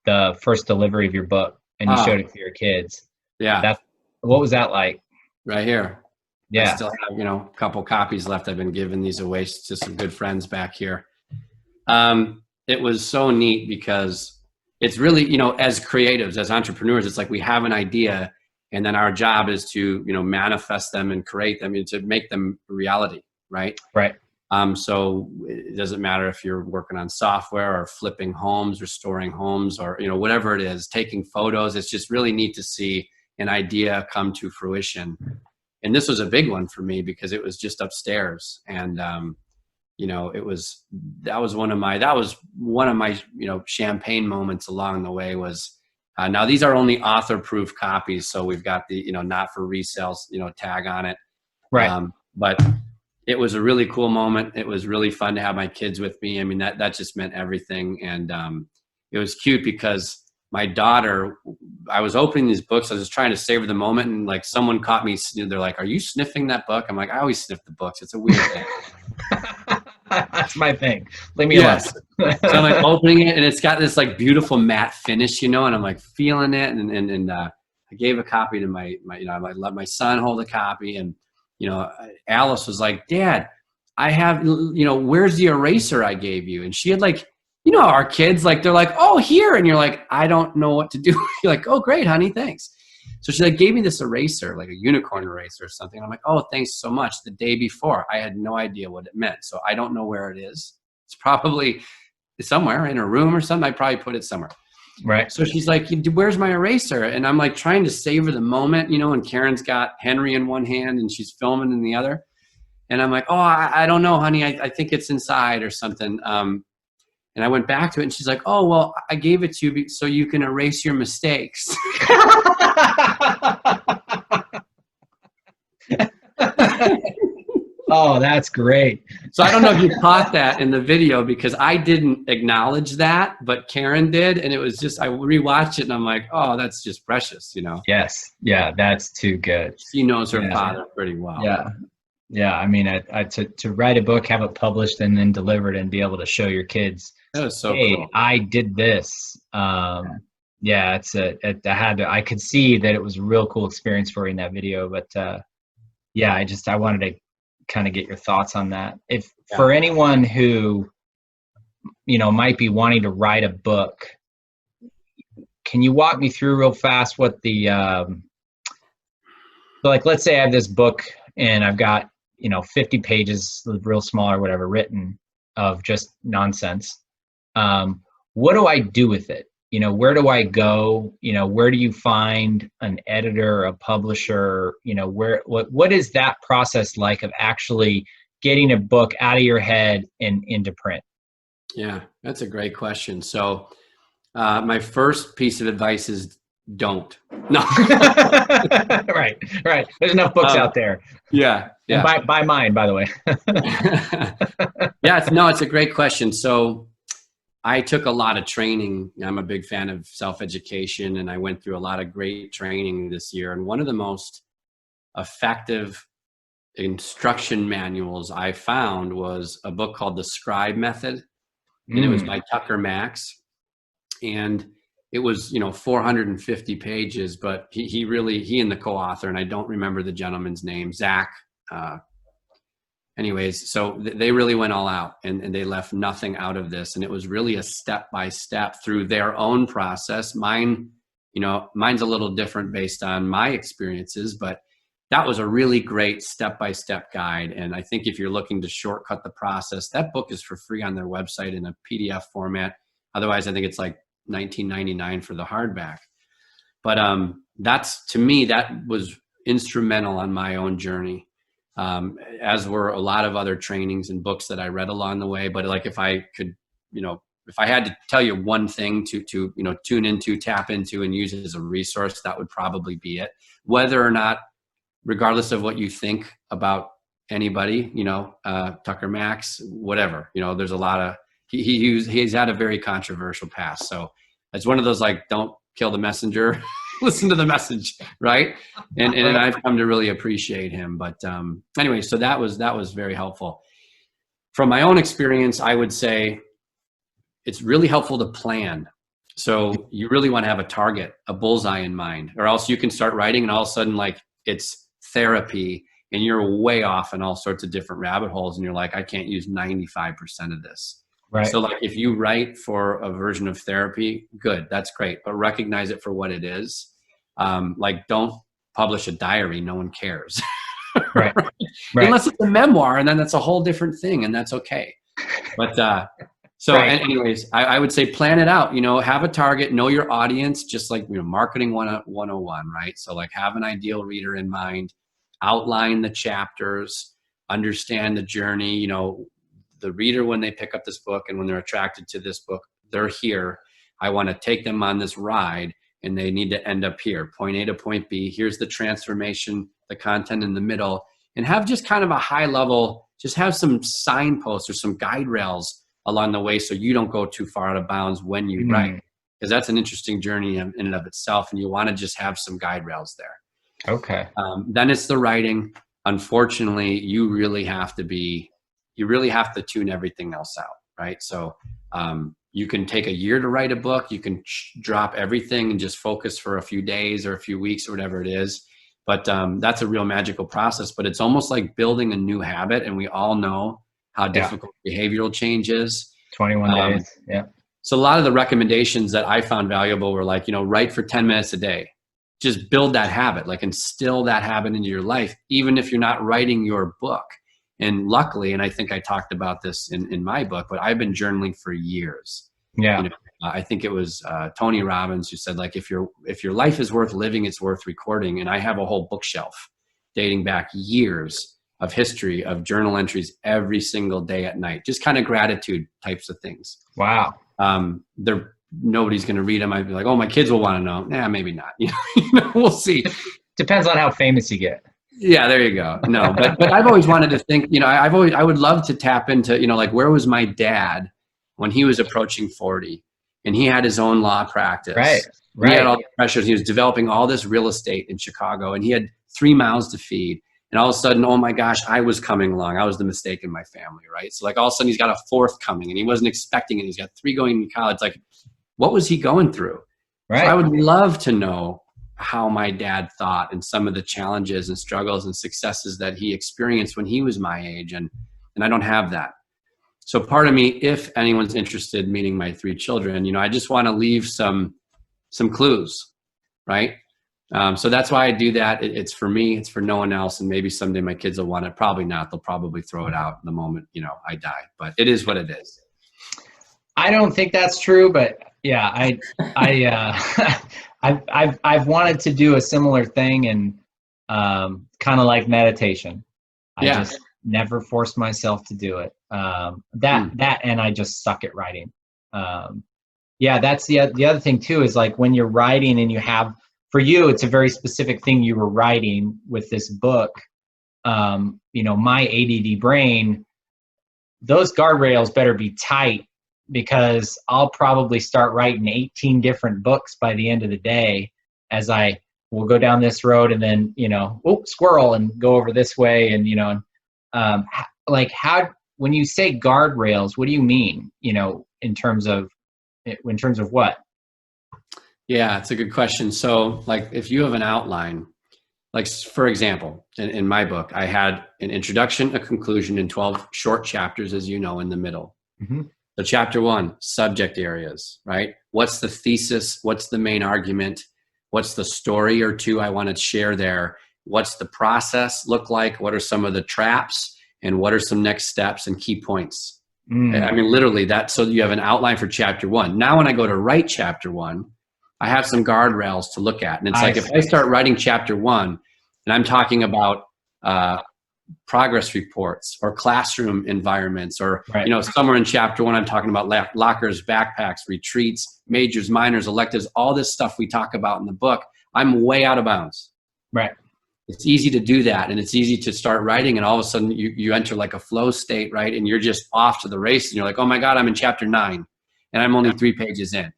the first delivery of your book and you showed it to your kids. Yeah. What was that like? Right here. Yeah. I still have, a couple copies left. I've been giving these away to some good friends back here. It was so neat because it's really, as creatives, as entrepreneurs, it's like we have an idea, and then our job is to, manifest them and create them and to make them reality. Right. Right. So it doesn't matter if you're working on software or flipping homes, restoring homes, or, whatever it is, taking photos. It's just really neat to see an idea come to fruition. And this was a big one for me because it was just upstairs. And, that was one of my, champagne moments along the way was, now these are only author proof copies. So we've got the, not for resales, tag on it. Right. But it was a really cool moment. It was really fun to have my kids with me. I mean, that just meant everything. And, it was cute because my daughter, I was opening these books. I was just trying to savor the moment. And like someone caught me, they're like, are you sniffing that book? I'm like, I always sniff the books. It's a weird thing. That's my thing. Leave me alone. So I'm like opening it, and it's got this like beautiful matte finish, and I'm like feeling it. And I gave a copy to my I let my son hold a copy, and Alice was like, Dad, I have, where's the eraser I gave you? And she had like, our kids, like, they're like, oh, here. And you're like, I don't know what to do. You're like, oh, great, honey, thanks. So she like gave me this eraser, like a unicorn eraser or something. I'm like, oh, thanks so much. The day before, I had no idea what it meant. So I don't know where it is. It's probably somewhere in her room or something. I probably put it somewhere. Right. So she's like, where's my eraser? And I'm like trying to savor the moment, and Karen's got Henry in one hand and she's filming in the other. And I'm like, oh, I don't know, honey. I think it's inside or something. And I went back to it, and she's like, oh, well, I gave it to you so you can erase your mistakes. Oh, that's great. So I don't know if you caught that in the video because I didn't acknowledge that, but Karen did. And it was just, I rewatched it and I'm like, oh, that's just precious, Yes. Yeah, that's too good. She knows her father pretty well. Yeah. Yeah. I mean, to write a book, have it published, and then delivered and be able to show your kids, that was so hey, cool. I did this. Yeah, I could see that it was a real cool experience for you in that video, but yeah, I wanted to kind of get your thoughts on that. For anyone who, might be wanting to write a book, can you walk me through real fast what the, like, let's say I have this book and I've got, 50 pages, real small or whatever, written of just nonsense. What do I do with it? Where do I go? Where do you find an editor, a publisher? What is that process like of actually getting a book out of your head and into print? Yeah, that's a great question. So my first piece of advice is don't. No. Right. There's enough books out there. Yeah. And buy mine, by the way. Yeah, it's a great question. So I took a lot of training. I'm a big fan of self-education, and I went through a lot of great training this year. And one of the most effective instruction manuals I found was a book called The Scribe Method. And it was by Tucker Max. And it was, 450 pages, but he and the co-author, and I don't remember the gentleman's name, Zach. anyways, so they really went all out, and they left nothing out of this. And it was really a step-by-step through their own process. Mine, mine's a little different based on my experiences, but that was a really great step-by-step guide. And I think if you're looking to shortcut the process, that book is for free on their website in a PDF format. Otherwise, I think it's like $19.99 for the hardback. But that's, to me, that was instrumental on my own journey, as were a lot of other trainings and books that I read along the way. But like, if I could, if I had to tell you one thing to tune into, tap into, and use it as a resource, that would probably be it. Whether or not, regardless of what you think about anybody, Tucker Max, whatever, there's a lot of, he's had a very controversial past. So it's one of those, like, don't kill the messenger, listen to the message, right? And I've come to really appreciate him. But anyway, so that was very helpful. From my own experience, I would say it's really helpful to plan. So you really want to have a target, a bullseye in mind, or else you can start writing and all of a sudden, like, it's therapy and you're way off in all sorts of different rabbit holes, and you're like, I can't use 95% of this. Right. So, like, if you write for a version of therapy, good, that's great, but recognize it for what it is. Like, don't publish a diary, no one cares. Right. Right. Right. Unless it's a memoir, and then that's a whole different thing, and that's okay. But so Right. anyways, I would say plan it out, have a target, know your audience, just like, marketing 101, right? So, like, have an ideal reader in mind, outline the chapters, understand the journey, the reader, when they pick up this book and when they're attracted to this book, they're here. I want to take them on this ride, and they need to end up here, point A to point B. Here's the transformation, the content in the middle, and have just kind of a high level, just have some signposts or some guide rails along the way, so you don't go too far out of bounds when you write, because that's an interesting journey in and of itself, and you want to just have some guide rails there. Okay. Then it's the writing. Unfortunately, you really have to tune everything else out, right? So you can take a year to write a book. You can drop everything and just focus for a few days or a few weeks or whatever it is. But that's a real magical process. But it's almost like building a new habit, and we all know how difficult behavioral change is. 21 days. Yeah. So a lot of the recommendations that I found valuable were like, write for 10 minutes a day. Just build that habit, like, instill that habit into your life, even if you're not writing your book. And luckily, and I think I talked about this in my book, but I've been journaling for years. Yeah. I think it was Tony Robbins who said, like, if your life is worth living, it's worth recording. And I have a whole bookshelf dating back years of history of journal entries every single day at night, just kind of gratitude types of things. Wow. Nobody's going to read them. I'd be like, oh, my kids will want to know. Nah, maybe not. We'll see. Depends on how famous you get. Yeah, there you go. No, but I've always wanted to think, I would love to tap into, like, where was my dad when he was approaching 40 and he had his own law practice. Right. He had all the pressures. He was developing all this real estate in Chicago, and he had 3 mouths to feed. And all of a sudden, oh my gosh, I was coming along. I was the mistake in my family, right? So, like, all of a sudden he's got a 4th coming, and he wasn't expecting it. He's got 3 going to college. Like, what was he going through? Right. So I would love to know how my dad thought and some of the challenges and struggles and successes that he experienced when he was my age. And I don't have that. So part of me, if anyone's interested, meeting my 3 children, I just want to leave some clues, right? So that's why I do that. It's for me, it's for no one else. And maybe someday my kids will want it. Probably not. They'll probably throw it out the moment, I die, but it is what it is. I don't think that's true, but yeah, I've wanted to do a similar thing, and kind of like meditation. I just never forced myself to do it. That and I just suck at writing. That's the other thing too, is like, when you're writing and you have, for you, it's a very specific thing you were writing with this book. My ADD brain, those guardrails better be tight, because I'll probably start writing 18 different books by the end of the day, as I will go down this road and then, squirrel, and go over this way. And, like, how, when you say guardrails, what do you mean, in terms of what? Yeah, it's a good question. So, like, if you have an outline, like for example, in my book, I had an introduction, a conclusion, and 12 short chapters, as you know, in the middle. Mm-hmm. So chapter 1, subject areas, right? What's the thesis? What's the main argument? What's the story or two I want to share there? What's the process look like? What are some of the traps? And what are some next steps and key points? I mean, literally that. So you have an outline for chapter 1. Now, when I go to write chapter 1, I have some guardrails to look at. And it's like, if I start writing chapter 1 and I'm talking about progress reports or classroom environments, or, you know, somewhere in chapter 1, I'm talking about lockers, backpacks, retreats, majors, minors, electives, all this stuff we talk about in the book, I'm way out of bounds. Right. It's easy to do that. And it's easy to start writing. And all of a sudden you enter like a flow state, right? And you're just off to the race. And you're like, oh my God, I'm in chapter 9 and I'm only 3 pages in,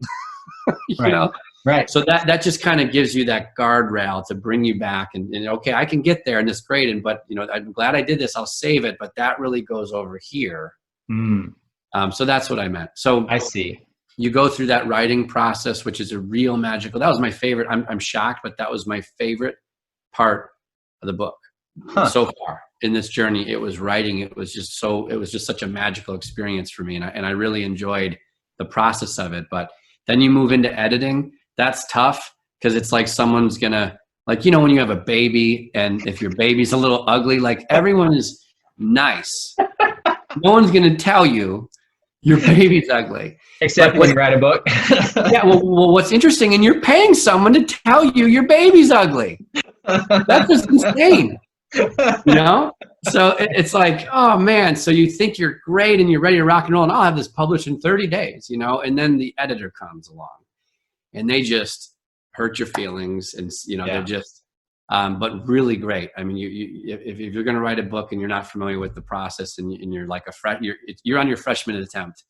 you know? Right. So that just kind of gives you that guardrail to bring you back and okay, I can get there and it's great. And, but you know, I'm glad I did this. I'll save it. But that really goes over here. So that's what I meant. So I see. You go through that writing process, which is a real magical, that was my favorite. I'm shocked, but that was my favorite part of the book so far in this journey. It was writing. It was just such a magical experience for me. And I really enjoyed the process of it. But then you move into editing. That's tough because it's like someone's gonna, like, you know, when you have a baby and if your baby's a little ugly, like everyone is nice. No one's gonna tell you your baby's ugly. Except when you write a book. Yeah, well, what's interesting, and you're paying someone to tell you your baby's ugly. That's just insane, you know? So it's like, oh man, so you think you're great and you're ready to rock and roll and I'll have this published in 30 days, you know? And then the editor comes along and they just hurt your feelings and, you know, they're just, but really great. I mean, if you're going to write a book and you're not familiar with the process and you're like you're on your freshman attempt,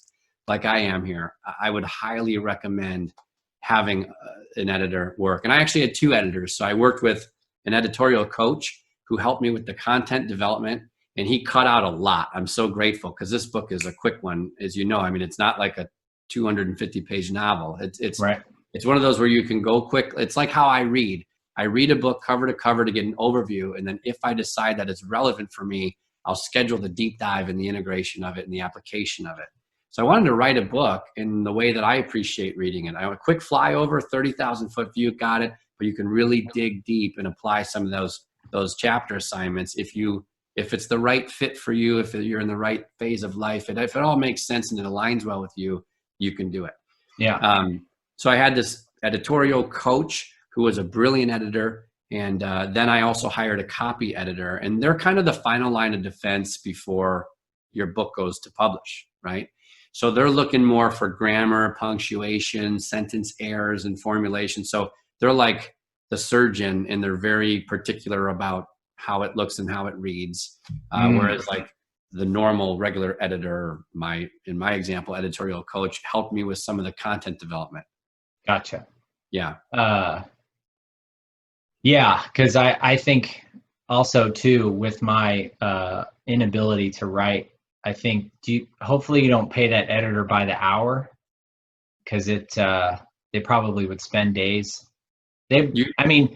like I am here, I would highly recommend having an editor work. And I actually had 2 editors. So I worked with an editorial coach who helped me with the content development, and he cut out a lot. I'm so grateful because this book is a quick one, as you know. I mean, it's not like a 250-page novel. It's one of those where you can go quick. It's like how I read. I read a book cover to cover to get an overview, and then if I decide that it's relevant for me, I'll schedule the deep dive and the integration of it and the application of it. So I wanted to write a book in the way that I appreciate reading it. I have a quick flyover, 30,000 foot view, got it, but you can really dig deep and apply some of those chapter assignments if it's the right fit for you, if you're in the right phase of life, and if it all makes sense and it aligns well with you, you can do it. Yeah. So I had this editorial coach who was a brilliant editor. And then I also hired a copy editor, and they're kind of the final line of defense before your book goes to publish, right? So they're looking more for grammar, punctuation, sentence errors, and formulation. So they're like the surgeon, and they're very particular about how it looks and how it reads. Whereas like the normal regular editor, in my example, editorial coach, helped me with some of the content development. Gotcha. Yeah. Yeah, because I think also too, with my inability to write, I think hopefully you don't pay that editor by the hour, because they probably would spend days. I mean,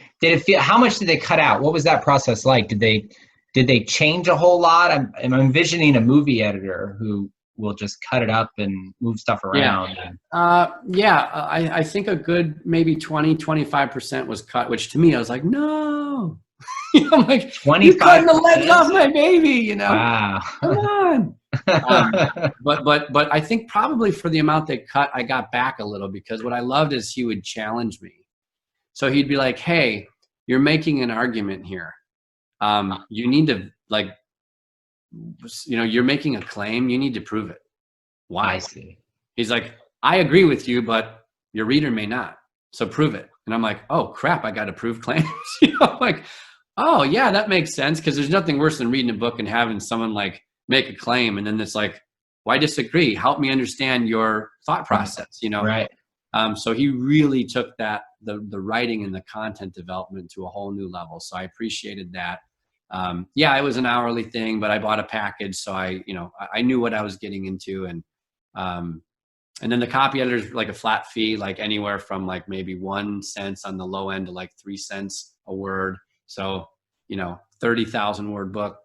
how much did they cut out? What was that process like? Did they change a whole lot? I'm envisioning a movie editor who will just cut it up and move stuff around. I think a good maybe 20-25% was cut, which to me I was like, no. I'm like, 25%? You're cutting the legs off my baby, you know. Wow. Come on. But I think probably for the amount they cut, I got back a little, because what I loved is he would challenge me. So he'd be like, hey, you're making an argument here. You need to, like, you know, you're making a claim. You need to prove it. Why? I see. He's like, I agree with you, but your reader may not. So prove it. And I'm like, oh crap, I got to prove claims. You know, like, oh yeah, that makes sense. Because there's nothing worse than reading a book and having someone like make a claim, and then it's like, well, I disagree. Help me understand your thought process. You know, right? So he really took the writing and the content development to a whole new level. So I appreciated that. It was an hourly thing, but I bought a package, so I knew what I was getting into, and then the copy editor's like a flat fee, like anywhere from like maybe 1 cent on the low end to like 3 cents a word. So, 30,000 word book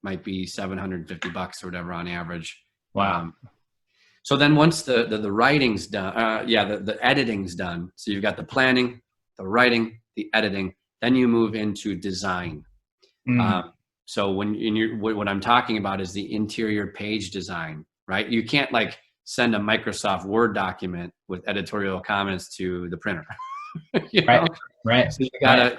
might be $750 or whatever on average. Wow. So then once the writing's done, the editing's done. So you've got the planning, the writing, the editing, then you move into design. So what I'm talking about is the interior page design, right? You can't like send a Microsoft Word document with editorial comments to the printer. Right. So you gotta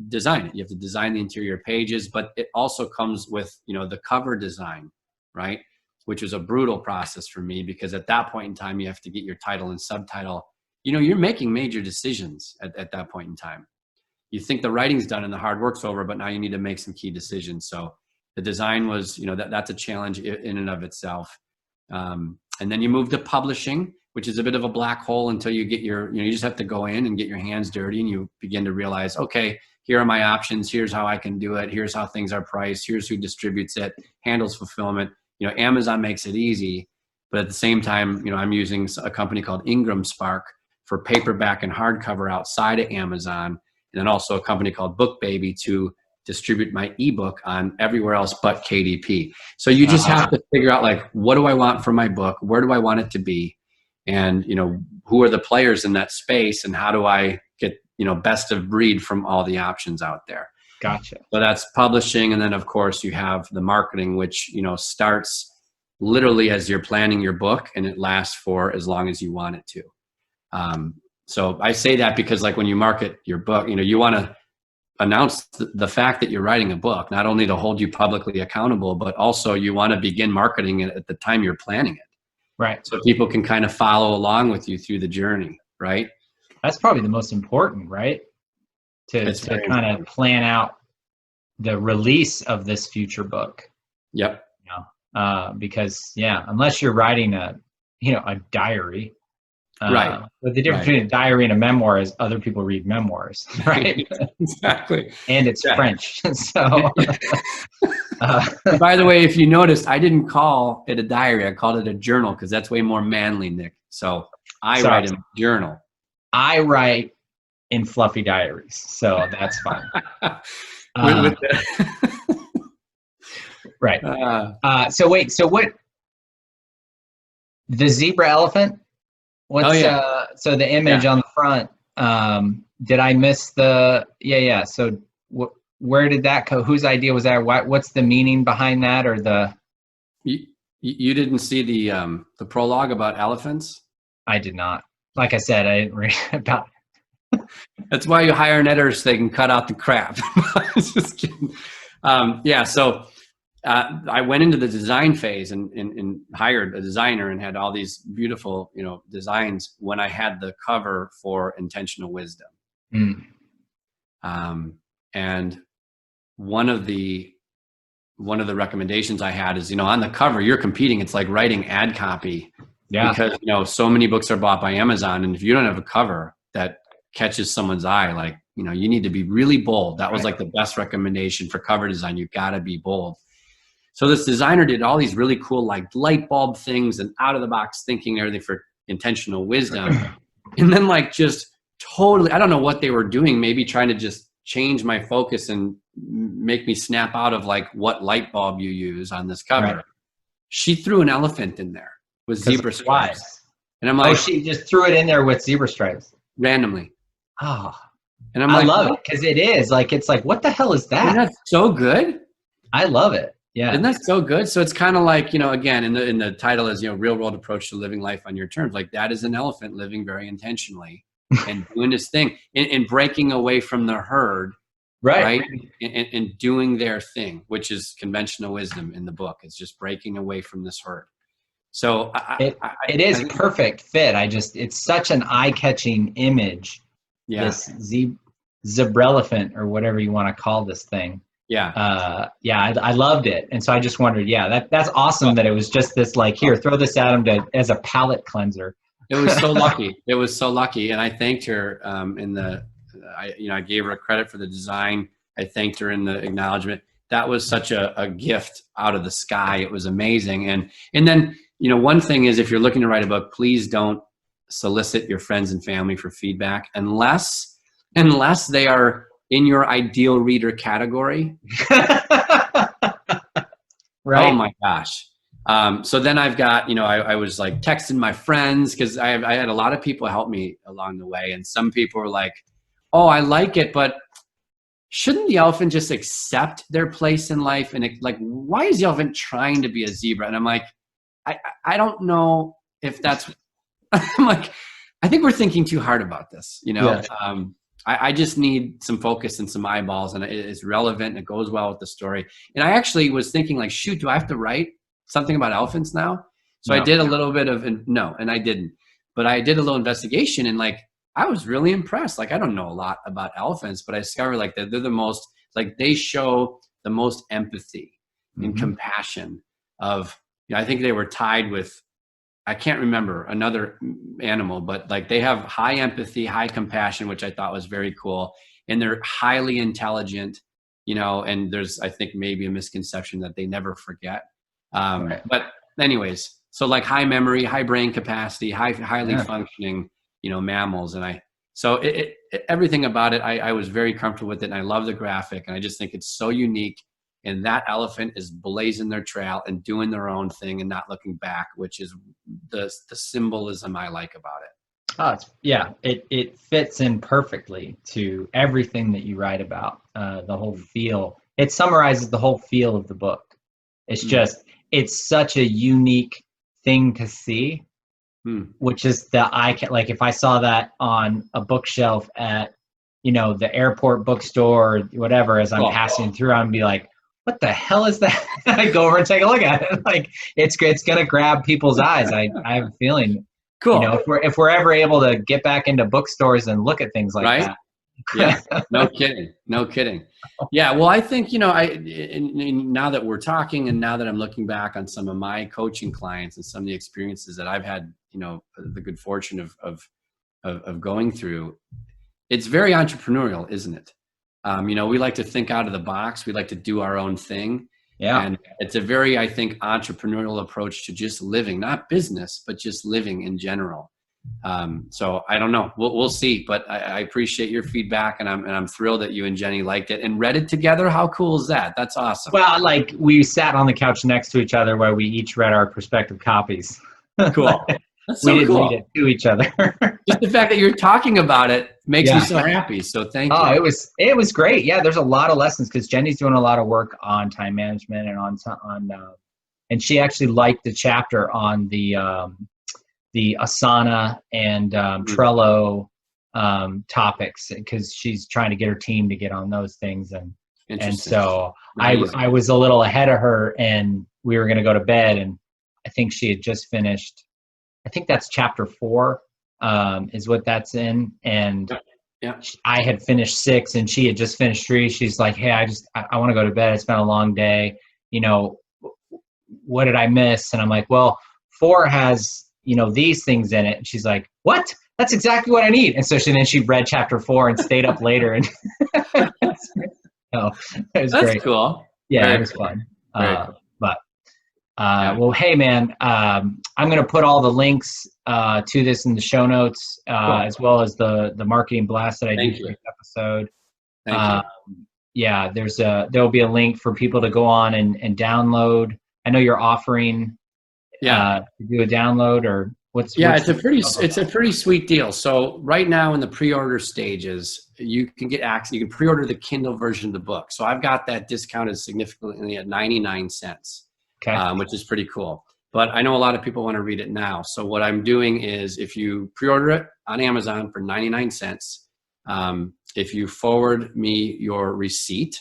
design it. You have to design the interior pages, but it also comes with the cover design, right? Which was a brutal process for me, because at that point in time you have to get your title and subtitle. You're making major decisions at that point in time. You think the writing's done and the hard work's over, but now you need to make some key decisions. So the design was, that's a challenge in and of itself. And then you move to publishing, which is a bit of a black hole until you get you just have to go in and get your hands dirty, and you begin to realize, okay, here are my options. Here's how I can do it. Here's how things are priced. Here's who distributes it, handles fulfillment. Amazon makes it easy, but at the same time, I'm using a company called Ingram Spark for paperback and hardcover outside of Amazon. And then also a company called BookBaby to distribute my ebook on everywhere else but KDP. So you just have to figure out, like, what do I want for my book? Where do I want it to be? And, who are the players in that space, and how do I get, best of breed from all the options out there? Gotcha. So that's publishing. And then of course you have the marketing, which, starts literally as you're planning your book, and it lasts for as long as you want it to. So I say that because, like, when you market your book, you want to announce the fact that you're writing a book, not only to hold you publicly accountable, but also you want to begin marketing it at the time you're planning it. Right. So people can kind of follow along with you through the journey, right? That's probably the most important, right? To kind of plan out the release of this future book. Yep. Because unless you're writing a diary, right. But the difference between a diary and a memoir is other people read memoirs, right? Exactly. And it's French, so. By the way, if you noticed, I didn't call it a diary. I called it a journal because that's way more manly, Nick. So I write in a journal. I write in fluffy diaries, so that's fine. Right. So what? The zebra elephant? What's so the image on the front? Did I miss the? Yeah. So where did that go? Whose idea was that? What's the meaning behind that, or the? You didn't see the prologue about elephants? I did not. Like I said, I didn't read about. That's why you hire an editor, so they can cut out the crap. Just kidding. So I went into the design phase and hired a designer and had all these beautiful, designs when I had the cover for Intentional Wisdom. And one of the recommendations I had is, on the cover, you're competing. It's like writing ad copy. Yeah. Because, so many books are bought by Amazon. And if you don't have a cover that catches someone's eye, like, you need to be really bold. That was like the best recommendation for cover design. You got to be bold. So this designer did all these really cool, like, light bulb things and out of the box thinking, everything for Intentional Wisdom. And then, like, just totally, I don't know what they were doing, maybe trying to just change my focus and make me snap out of, like, what light bulb you use on this cover. Right. She threw an elephant in there with zebra stripes. And I'm like, she just threw it in there with zebra stripes randomly. Oh, and I'm I love it, because it is like, it's like, what the hell is that? Isn't that so good? I love it. Yeah. Isn't that so good? So it's kind of like, again, in the title is, real world approach to living life on your terms. Like, that is an elephant living very intentionally and doing his thing and breaking away from the herd. Right. And doing their thing, which is conventional wisdom in the book. It's just breaking away from this herd. So it is perfect fit. It's such an eye-catching image. Yeah. This zebrelephant, or whatever you want to call this thing. Yeah. I loved it. And so I just wondered, that's awesome that it was just this, like, here, throw this at him as a palate cleanser. It was so lucky. It was so lucky. And I thanked her I gave her credit for the design. I thanked her in the acknowledgement. That was such a gift out of the sky. It was amazing. And then, one thing is, if you're looking to write a book, please don't solicit your friends and family for feedback unless they are in your ideal reader category. Right. Oh my gosh. So then I've got, I was like texting my friends because I had a lot of people help me along the way. And some people were like, oh, I like it, but shouldn't the elephant just accept their place in life? And why is the elephant trying to be a zebra? And I'm like, I don't know if that's, I'm like, I think we're thinking too hard about this, Yeah. I just need some focus and some eyeballs, and it's relevant and it goes well with the story. And I actually was thinking like, shoot, do I have to write something about elephants now? So No. I did a little bit of, no, and I didn't, but I did a little investigation, and like, I was really impressed. Like, I don't know a lot about elephants, but I discovered like that they're the most, like they show the most empathy and compassion of, I think they were tied with, I can't remember another animal, but like they have high empathy, high compassion, which I thought was very cool. And they're highly intelligent, and there's, I think, maybe a misconception that they never forget. Right. But anyways, so like high memory, high brain capacity, highly functioning, mammals. And so everything about it, I was very comfortable with it. And I love the graphic, and I just think it's so unique. And that elephant is blazing their trail and doing their own thing and not looking back, which is the symbolism I like about it. It fits in perfectly to everything that you write about, the whole feel. It summarizes the whole feel of the book. It's just, it's such a unique thing to see, which is like if I saw that on a bookshelf at, the airport bookstore or whatever, as I'm passing through, I'd be like, what the hell is that? I go over and take a look at it. Like it's going to grab people's eyes. I have a feeling, cool. If we're ever able to get back into bookstores and look at things like that. Yeah, no kidding. Yeah. Well, I think, now that we're talking and now that I'm looking back on some of my coaching clients and some of the experiences that I've had, the good fortune of going through, it's very entrepreneurial, isn't it? We like to think out of the box. We like to do our own thing. Yeah. And it's a very, I think, entrepreneurial approach to just living, not business, but just living in general. So I don't know. We'll see. But I appreciate your feedback, and I'm thrilled that you and Jenny liked it and read it together. How cool is that? That's awesome. Well, like we sat on the couch next to each other where we each read our respective copies. Cool. That's we so didn't cool. read it to each other. Just the fact that you're talking about it makes me so happy. So thank you. Oh, it was great. Yeah, there's a lot of lessons because Jenny's doing a lot of work on time management and and she actually liked the chapter on the Asana and Trello topics because she's trying to get her team to get on those things, and so I was a little ahead of her, and we were going to go to bed, and I think she had just finished. I think that's chapter 4 is what that's in, and I had finished 6 and she had just finished 3. She's like, hey, I want to go to bed. It's been a long day. What did I miss? And I'm like, well, 4 has, these things in it. And she's like, what? That's exactly what I need. And so then she read chapter 4 and stayed up later. And it was great. Cool. Yeah, it was fun. Well, hey man, I'm going to put all the links to this in the show notes, as well as the marketing blast that I did for this episode. Thank you. Yeah, there'll be a link for people to go on and download. I know you're offering to do a download, or it's a pretty sweet deal. So right now in the pre-order stages, you can get access. You can pre-order the Kindle version of the book. So I've got that discounted significantly at 99 cents. Which is pretty cool. But I know a lot of people want to read it now. So what I'm doing is if you pre-order it on Amazon for 99 cents, if you forward me your receipt,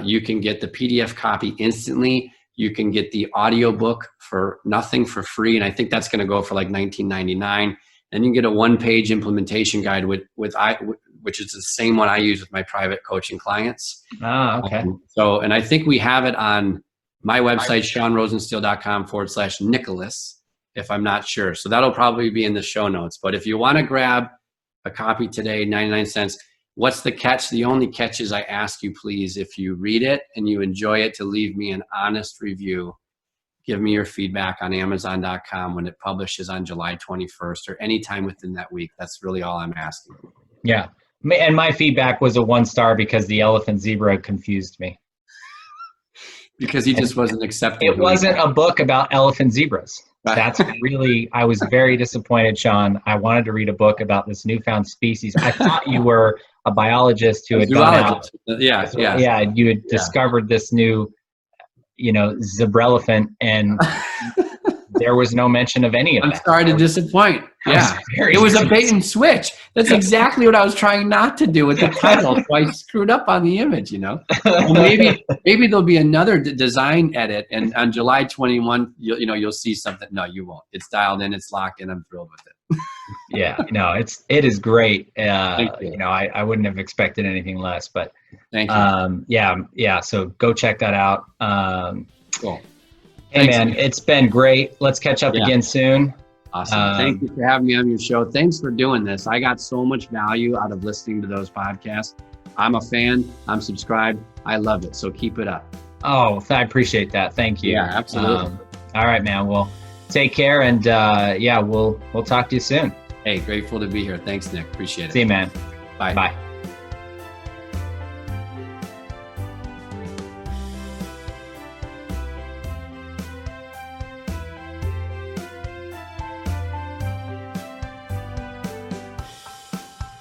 you can get the PDF copy instantly. You can get the audiobook for nothing for free. And I think that's going to go for like $19.99. And you can get a 1-page implementation guide which is the same one I use with my private coaching clients. Okay. And I think we have it on my website, SeanRosensteel.com/Nicholas, if I'm not sure. So that'll probably be in the show notes. But if you want to grab a copy today, 99 cents, what's the catch? The only catch is I ask you, please, if you read it and you enjoy it, to leave me an honest review. Give me your feedback on Amazon.com when it publishes on July 21st or anytime within that week. That's really all I'm asking. Yeah. And my feedback was a 1 star because the elephant zebra confused me. Because he just wasn't accepting. It wasn't a book about elephant zebras. Right. That's really, I was very disappointed, Sean. I wanted to read a book about this newfound species. I thought you were a biologist who had gone out. Yeah. You had discovered this new, zebrelephant, and there was no mention of any of that. I'm sorry to disappoint. Yeah, it was a bait and switch. That's exactly what I was trying not to do with the title. So I screwed up on the image, Well, maybe there'll be another design edit, and on July 21, you'll see something. No, you won't. It's dialed in. It's locked in. I'm thrilled with it. Yeah, no, it is great. Thank you. I wouldn't have expected anything less, but thank you. Yeah. So go check that out. Cool. Hey, Thanks, man, man. It's been great. Let's catch up again soon. Awesome. Thank you for having me on your show. Thanks for doing this. I got so much value out of listening to those podcasts. I'm a fan. I'm subscribed. I love it. So keep it up. Oh, I appreciate that. Thank you. Yeah, absolutely. All right, man. Well, take care, and we'll talk to you soon. Hey, grateful to be here. Thanks, Nick. Appreciate it. See you, man. Bye. Bye.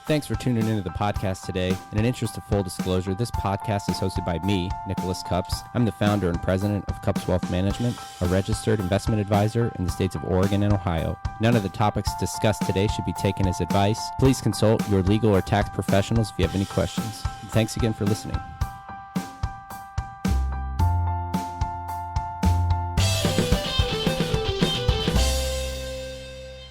Thanks for tuning into the podcast today. In an interest of full disclosure, this podcast is hosted by me, Nicholas Cups. I'm the founder and president of Cups Wealth Management, a registered investment advisor in the states of Oregon and Ohio. None of the topics discussed today should be taken as advice. Please consult your legal or tax professionals if you have any questions. Thanks again for listening.